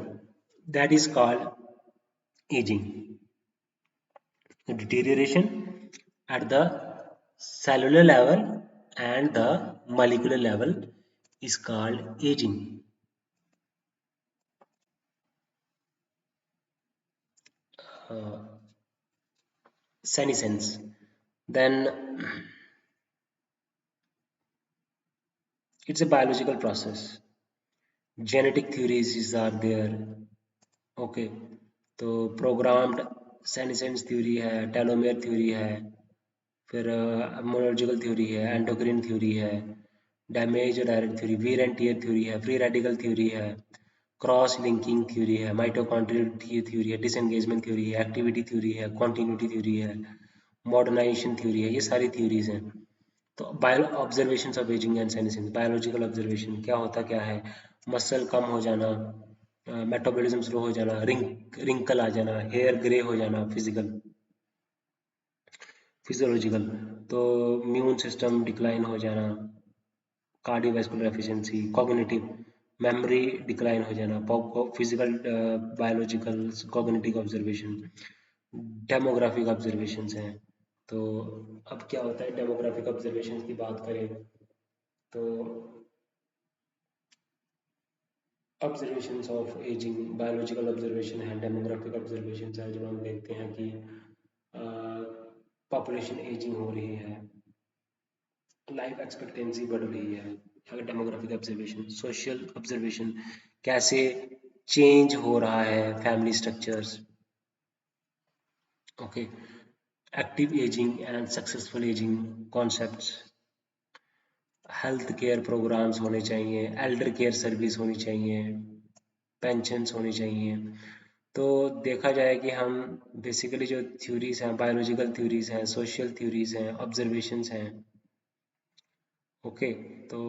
that is called aging. The deterioration at the cellular level and the molecular level is called aging. uh, Senescence. Then it's a biological process. Genetic theories are there. Okay, तो programmed senescence theory है, telomere theory है, फिर immunological theory है, endocrine theory है, damage और direct theory, wear and tear theory है, free radical theory है, cross linking theory है, माइटोकॉन्ड्रियल थ्योरी है, डिसएंगेजमेंट थ्योरी है, एक्टिविटी थ्योरी है, कॉन्टिन्यूटी थ्योरी है, मॉडर्नाइजेशन थ्योरी है। ये सारी थ्योरीज हैं। तो bio observation of ageing and senescence, biological observation क्या होता क्या है, मसल कम हो जाना, मेटाबॉलिज्म स्लो हो जाना, रिंकल आ जाना, हेयर ग्रे हो जाना, फिजियोलॉजिकल, तो इम्यून सिस्टम डिक्लाइन हो जाना, cardiovascular efficiency, cognitive memory decline हो जाना, physical biological cognitive observation, demographic observations हैं। तो अब क्या होता है, डेमोग्राफिक ऑब्जर्वेशंस की बात करें तो observations of ageing, biological observation है, डेमोग्राफिक ऑब्जर्वेशन है, जब हम देखते हैं कि पॉपुलेशन एजिंग हो रही है, लाइफ एक्सपेक्टेंसी बढ़ रही है, अगर डेमोग्राफिक ऑब्जर्वेशन, सोशल ऑब्जर्वेशन, कैसे चेंज हो रहा है family structures, okay, active ageing and successful ageing concepts, health care programmes होने चाहिए, एल्डर केयर सर्विस होनी चाहिए, पेंशन्स होनी चाहिए। तो देखा जाए कि हम बेसिकली जो थ्योरीज हैं, बायोलॉजिकल थ्योरीज हैं, सोशल थ्योरीज हैं, ऑब्जर्वेशंस हैं, ओके। तो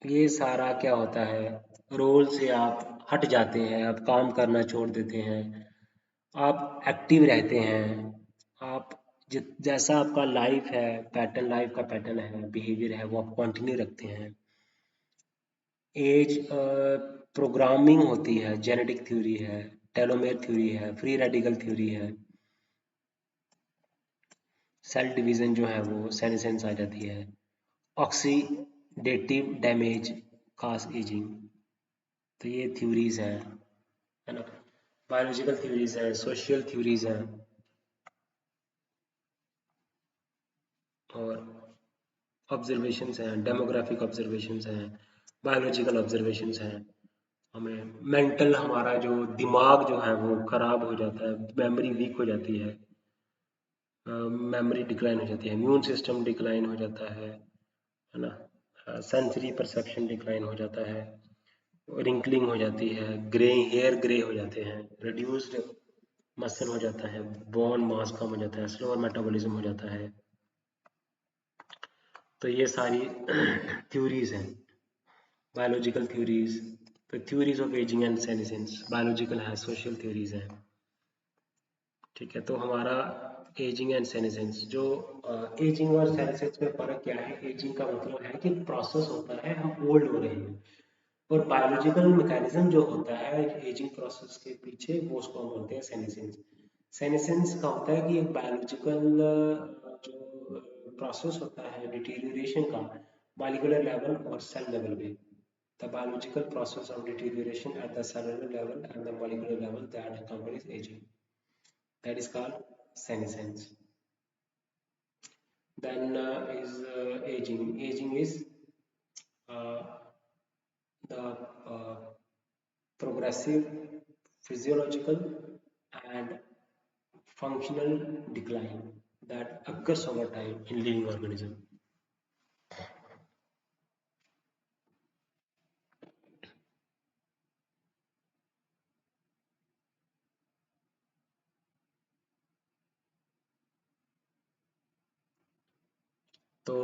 ये सारा क्या होता है, रोल से आप हट जाते हैं, आप काम करना छोड़ देते हैं, आप एक्टिव रहते हैं, आप जैसा आपका लाइफ है, पैटर्न, लाइफ का पैटर्न है, बिहेवियर है, वो आप कंटिन्यू रखते हैं। एज प्रोग्रामिंग होती है, जेनेटिक थ्योरी है, टेलोमेयर थ्योरी है, फ्री रेडिकल थ्योरी है, सेल डिवीजन जो है वो सेनेसेंस आ जाती है, ऑक्सीडेटिव डैमेज कास एजिंग। तो ये थ्योरीज हैं, है ना। बायोलॉजिकल थ्योरीज हैं, सोशल थ्योरीज हैं, और ऑब्जर्वेशंस हैं, डेमोग्राफिक ऑब्जर्वेशंस हैं, बायोलॉजिकल ऑब्जर्वेशंस हैं। हमें मेंटल, हमारा जो दिमाग जो है वो खराब हो जाता है, मेमोरी वीक हो जाती मेमोरी डिक्लाइन हो जाती है, इम्यून सिस्टम डिक्लाइन हो जाता है ना, सेंसरी परसेप्शन डिक्लाइन हो जाता है, रिंकलिंग हो जाती है, ग्रे हेयर ग्रे हो जाते हैं, रिड्यूस्ड मसल हो जाता है, बोन मास कम हो जाता है, स्लोअर मेटाबॉलिज्म हो जाता है। तो ये सारी थ्योरीज हैं, बायोलॉजिकल थ्योरीज। तो theories of ageing and senescence biological है, सोशल थ्योरीज है। ठीक है, तो हमारा एजिंग एंड सेनेसेंस जो एजिंग और सेनेसेंस में फ़र्क क्या है। एजिंग का मतलब है कि प्रोसेस होता है, हम ओल्ड हो रहे हैं, और बायोलॉजिकल मैकेनिज्म जो होता है एजिंग प्रोसेस के पीछे, वो उसको हम बोलते हैं सेनेसेंस। सेनेसेंस का होता है कि एक बायोलॉजिकल जो प्रोसेस होता है डिटीरियोरेशन का, मॉलिक्यूलर लेवल और सेल लेवल पे, the biological process of deterioration at the cellular level and the molecular level that accompanies aging, that is called senescence. Then is aging. Aging is uh, the progressive physiological and functional decline that occurs over time in living organism. तो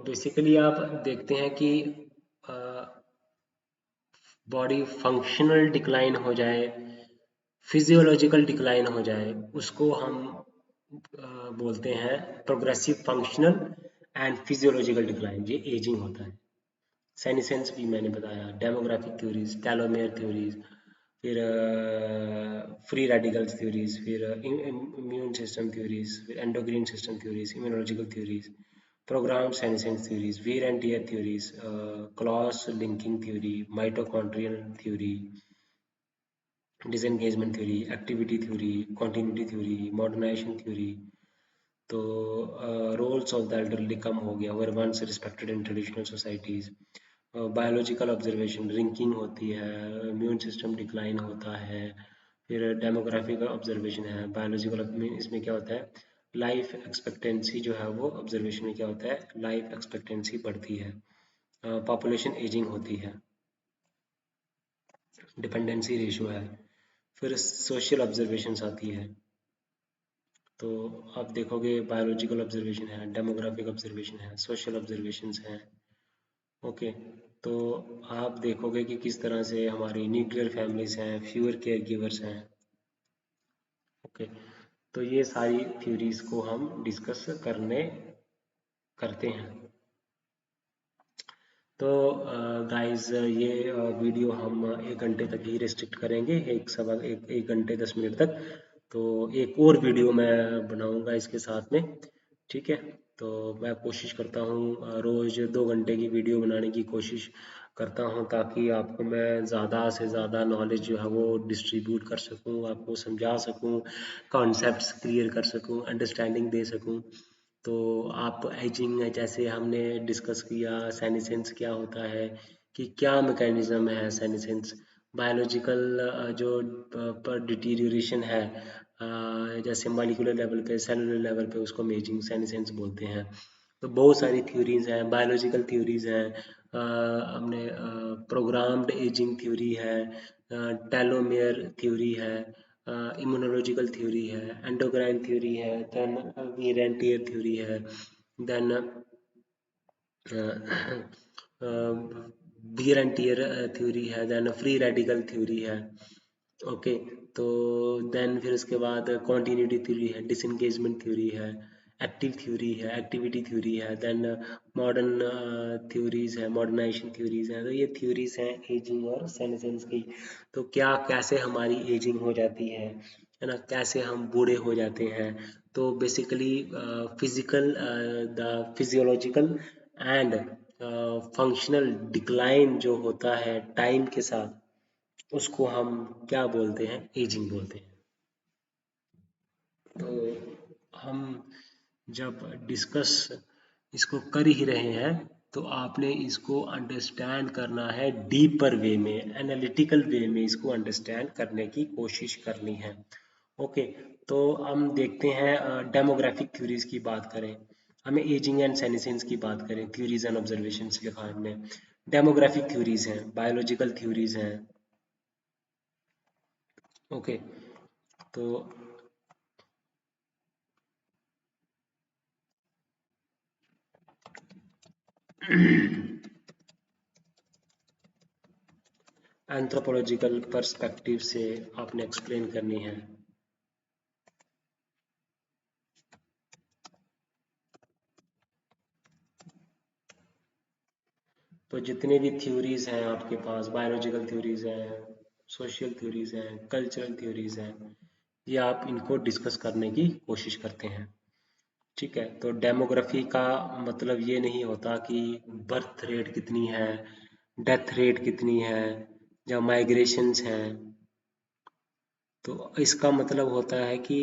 basically आप देखते हैं कि body functional decline हो जाए, physiological decline हो जाए, उसको हम बोलते हैं progressive functional and physiological decline, ये एजिंग होता है। सेनिसेंस भी मैंने बताया, डेमोग्राफिक थ्योरीज, टेलोमेयर थ्योरीज, फिर फ्री रेडिकल्स थ्योरीज, फिर इम्यून सिस्टम थ्योरीज, फिर endocrine system theories, immunological theories, programme senescence theories, wear and tear theories, cross linking theory, mitochondrial theory, disengagement theory, activity theory, continuity theory, modernisation theory. तो roles of the elderly कम हो गया, were once respected in traditional societies. Biological observation, रिंकिंग होती है, immune system decline होता है, फिर demographic observation है, बायोलॉजिकल में इसमें क्या होता है, लाइफ एक्सपेक्टेंसी जो है वो ऑब्जर्वेशन में क्या होता है, लाइफ एक्सपेक्टेंसी बढ़ती है, पॉपुलेशन एजिंग होती है, डिपेंडेंसी रेशियो है, फिर सोशल ऑब्जर्वेशंस आती है। तो आप देखोगे बायोलॉजिकल ऑब्जर्वेशन है, डेमोग्राफिक ऑब्जर्वेशन है, सोशल ऑब्जर्वेशंस हैं। ओके, तो आप देखोगे कि किस तरह से हमारी न्यूक्लियर फैमिलीज हैं, फ्यूअर केयर गिवर्स हैं। ओके, तो ये सारी थ्योरीज को हम डिस्कस करते हैं। तो गाइस ये वीडियो हम 1 घंटे तक ही रिस्ट्रिक्ट करेंगे, एक घंटे 10 मिनट तक। तो एक और वीडियो मैं बनाऊंगा इसके साथ में, ठीक है। तो मैं कोशिश करता हूँ रोज़ 2 घंटे की वीडियो बनाने की कोशिश करता हूँ, ताकि आपको मैं ज़्यादा से ज़्यादा नॉलेज जो है वो डिस्ट्रीब्यूट कर सकूँ, आपको समझा सकूँ, कॉन्सेप्ट्स क्लियर कर सकूँ, अंडरस्टैंडिंग दे सकूँ। तो आप एजिंग जैसे हमने डिस्कस किया, सेनिसेंस क्या होता है, कि क्या मैकेनिज्म है सेनिसेंस, बायोलॉजिकल जो पर डिटीरियोरेशन है, जैसे मॉलिक्यूलर लेवल पे, सेलुलर लेवल पे, उसको हम एजिंग सेनिसेंस बोलते हैं। तो बहुत सारी थ्योरीज हैं, बायोलॉजिकल थ्योरीज हैं, हमने प्रोग्राम्ड एजिंग थ्योरी है, टेलोमेयर थ्योरी है, इम्यूनोलॉजिकल थ्योरी है, एंडोक्राइन थ्योरी है, देन वीरेंटियर थ्योरी है, then wear and tear theory है, देन फ्री रेडिकल थ्योरी है। ओके, तो देन फिर उसके बाद कॉन्टिन्यूटी थ्योरी है, डिसएंगेजमेंट थ्योरी है, एक्टिव थ्योरी है, एक्टिविटी थ्योरी है, देन मॉडर्न थ्योरीज है, मॉडर्नाइजेशन थ्योरीज है। तो ये थ्योरीज हैं एजिंग और सेनेसेंस की। तो क्या कैसे हमारी एजिंग हो जाती है ना, कैसे हम बूढ़े हो जाते हैं। तो basically physical, the physiological and functional decline जो होता है टाइम के साथ, उसको हम क्या बोलते हैं, एजिंग बोलते हैं। तो हम जब डिस्कस इसको कर ही रहे हैं, तो आपने इसको अंडरस्टैंड करना है डीपर वे में, एनालिटिकल वे में इसको अंडरस्टैंड करने की कोशिश करनी है। ओके, तो हम देखते हैं डेमोग्राफिक थ्योरीज की बात करें, हमें एजिंग एंड सेनेसेंस की बात करें, थ्योरीज एंड ऑब्जर्वेशंस लिखा है हमने। डेमोग्राफिक थ्योरीज हैं, बायोलॉजिकल थ्योरीज हैं। ओके, तो एंथ्रोपोलॉजिकल पर्सपेक्टिव से आपने एक्सप्लेन करनी है। तो जितने भी थ्योरीज हैं आपके पास, बायोलॉजिकल थ्योरीज हैं, सोशल थ्योरीज हैं, कल्चरल थ्योरीज हैं, ये आप इनको डिस्कस करने की कोशिश करते हैं। ठीक है, तो डेमोग्राफी का मतलब ये नहीं होता कि बर्थ रेट कितनी है, डेथ रेट कितनी है, या माइग्रेशंस हैं। तो इसका मतलब होता है कि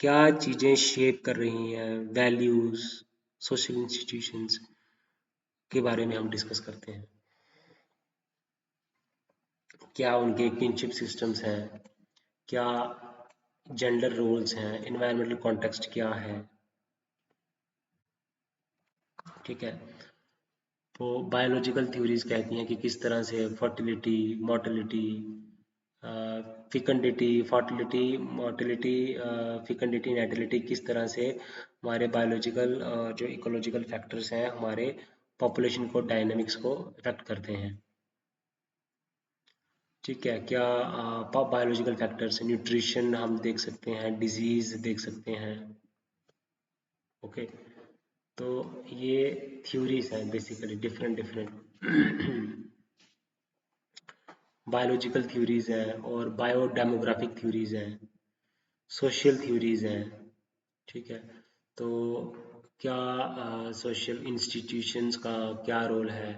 क्या चीज़ें शेप कर रही हैं, वैल्यूज़, सोशल इंस्टीट्यूशंस के बारे में हम डिस्कस करते हैं। क्या उनके किनशिप सिस्टम्स हैं, क्या जेंडर रोल्स हैं, इन्वायरमेंटल कॉन्टेक्स्ट क्या है। ठीक है, तो बायोलॉजिकल थ्योरीज कहती हैं कि किस तरह से फर्टिलिटी, मोर्टेलिटी, फिकंडिटी, फर्टिलिटी, मोर्टेलिटी, फिकंडिटी, नेटिलिटी, किस तरह से हमारे बायोलॉजिकल जो इकोलॉजिकल फैक्टर्स हैं हमारे पॉपुलेशन को, डायनामिक्स को इफेक्ट करते हैं। ठीक है, क्या बायोलॉजिकल फैक्टर्स, न्यूट्रिशन हम देख सकते हैं, डिजीज देख सकते हैं। ओके, तो ये थ्योरीज हैं basically, different different biological theories हैं, और बायोडेमोग्राफिक थ्योरीज हैं, सोशल थ्योरीज हैं। ठीक है, तो क्या सोशल इंस्टीट्यूशंस का क्या रोल है,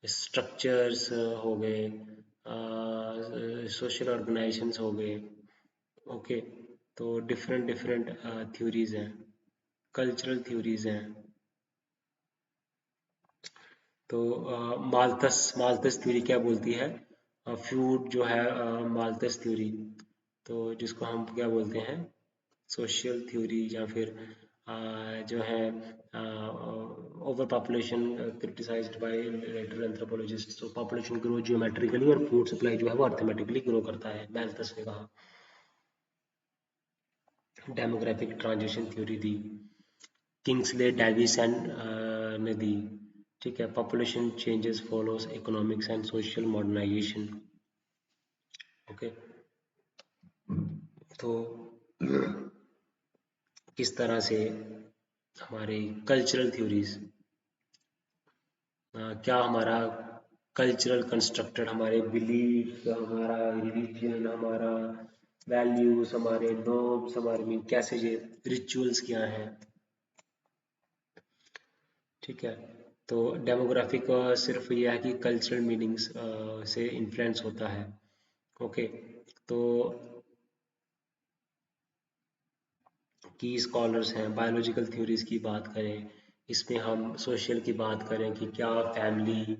स्ट्रक्चर्स हो गए, सोशल ऑर्गेनाइजेशंस हो गए। ओके, तो डिफरेंट डिफरेंट थ्योरीज हैं, कल्चरल थ्योरीज हैं। तो माल्थस माल्थस थ्योरी क्या बोलती है, फ्यूड जो है, माल्थस थ्योरी, तो जिसको हम क्या बोलते हैं, सोशल थ्योरी, या फिर जो है over population criticised by later anthropologist. तो पॉपुलेशन ग्रो जियोमेट्रिकली और फूड सप्लाई जो है वो अर्थमेटिकली ग्रो करता है, मैल्थस ने कहा। डेमोग्राफिक ट्रांजिशन थ्योरी दी, किंग्सले, डेविस एंड ने दी। ठीक है, population changes follows economics and social modernisation. Okay, तो किस तरह से हमारे कल्चरल थ्योरीज, क्या हमारा कल्चरल कंस्ट्रक्टेड, हमारे बिलीफ, हमारा रिलीजन, हमारा वैल्यूज, हमारे नॉर्म्स, हमारे मीन कैसे ये रिचुअल्स क्या हैं। ठीक है, तो डेमोग्राफिक सिर्फ यह है कि कल्चरल मीनिंग्स से इन्फ्लुएंस होता है। ओके, तो की स्कॉलर्स हैं, बायोलॉजिकल थ्योरीज की बात करें, इसमें हम सोशल की बात करें कि क्या फैमिली है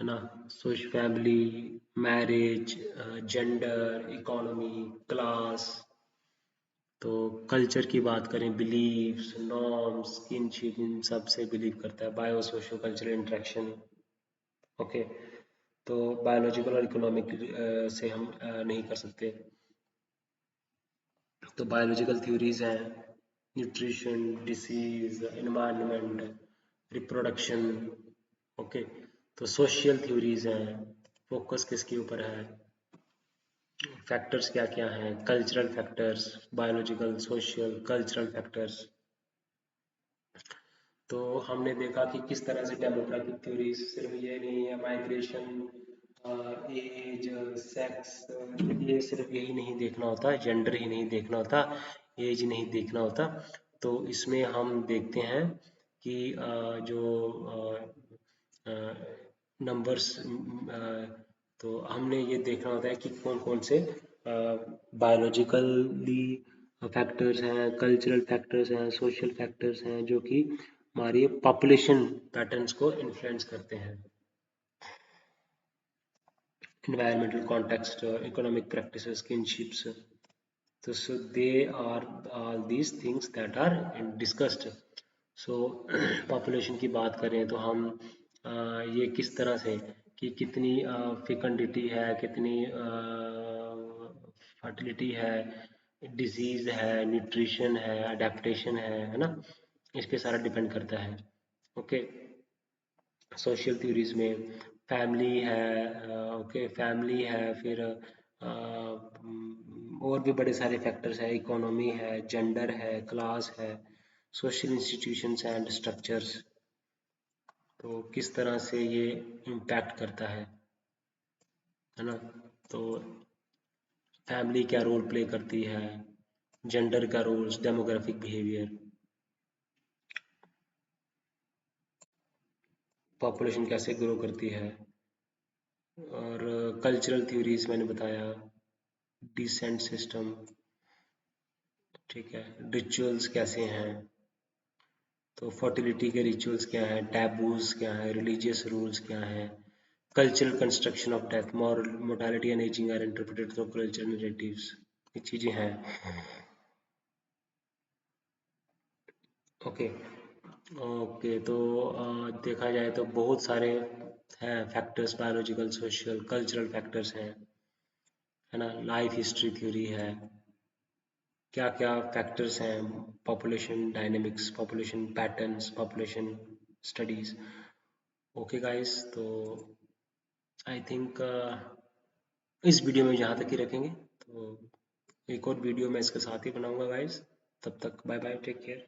ना, social family, marriage, gender, economy, class. तो कल्चर की बात करें, बिलीव्स, नॉर्म्स, किनशिप, इन सब से बिलीव करता है, bio socio cultural interaction. Okay, तो बायोलॉजिकल और इकोनॉमिक से हम नहीं कर सकते। तो बायोलॉजिकल थ्योरीज हैं, nutrition, disease, environment, reproduction. Okay, तो सोशल थ्योरीज हैं, फोकस किसके ऊपर है, फैक्टर्स क्या क्या हैं, cultural factors, biological, social, cultural factors. तो हमने देखा कि किस तरह से डेमोग्राफिक थ्योरीज, सिर्फ ये नहीं है माइग्रेशन, एज, सेक्स, ये सिर्फ यही नहीं देखना होता, जेंडर ही नहीं देखना होता, एज नहीं देखना होता। तो इसमें हम देखते हैं कि जो नंबर्स, तो हमने ये देखना होता है कि कौन कौन से बायोलॉजिकली फैक्टर्स हैं, कल्चरल फैक्टर्स हैं, सोशल फैक्टर्स हैं जो कि हमारी पॉपुलेशन पैटर्न्स को इन्फ्लुएंस करते हैं। Environmental context, economic practices, kinships. So they are all these things that are discussed. So population की बात करें तो हम ये किस तरह से कि कितनी फेकंडिटी है, कितनी फर्टिलिटी है, डिजीज है, न्यूट्रिशन है, अडेप्टेशन है ना, इस पे सारा डिपेंड करता है। ओके, सोशल थ्योरीज में फैमिली है, ओके फैमिली है, फिर और भी बड़े सारे फैक्टर्स हैं, इकोनॉमी है, जेंडर है, क्लास है, सोशल इंस्टीट्यूशंस एंड स्ट्रक्चर्स। तो किस तरह से ये इम्पैक्ट करता है ना। तो फैमिली क्या रोल प्ले करती है, जेंडर का रोल्स, डेमोग्राफिक बिहेवियर, पॉपुलेशन कैसे ग्रो करती है, और कल्चरल थ्योरीज मैंने बताया, डिसेंट सिस्टम, ठीक है, रिचुअल्स कैसे हैं, तो फर्टिलिटी के रिचुअल्स क्या हैं, टैबूज क्या हैं, रिलीजियस रूल्स क्या हैं, cultural construction of death, mortality and ageing are interpreted through cultural narratives, ये चीज़ें हैं। ओके, ओके तो देखा जाए तो बहुत सारे हैं factors, biological, social, cultural factors हैं, है ना, लाइफ हिस्ट्री थ्योरी है, क्या क्या फैक्टर्स हैं, population dynamics, population patterns, population studies. Okay guys, तो आई थिंक इस वीडियो में यहाँ तक ही रखेंगे। तो एक और वीडियो मैं इसके साथ ही बनाऊंगा गाइस। तब तक बाय बाय, टेक केयर।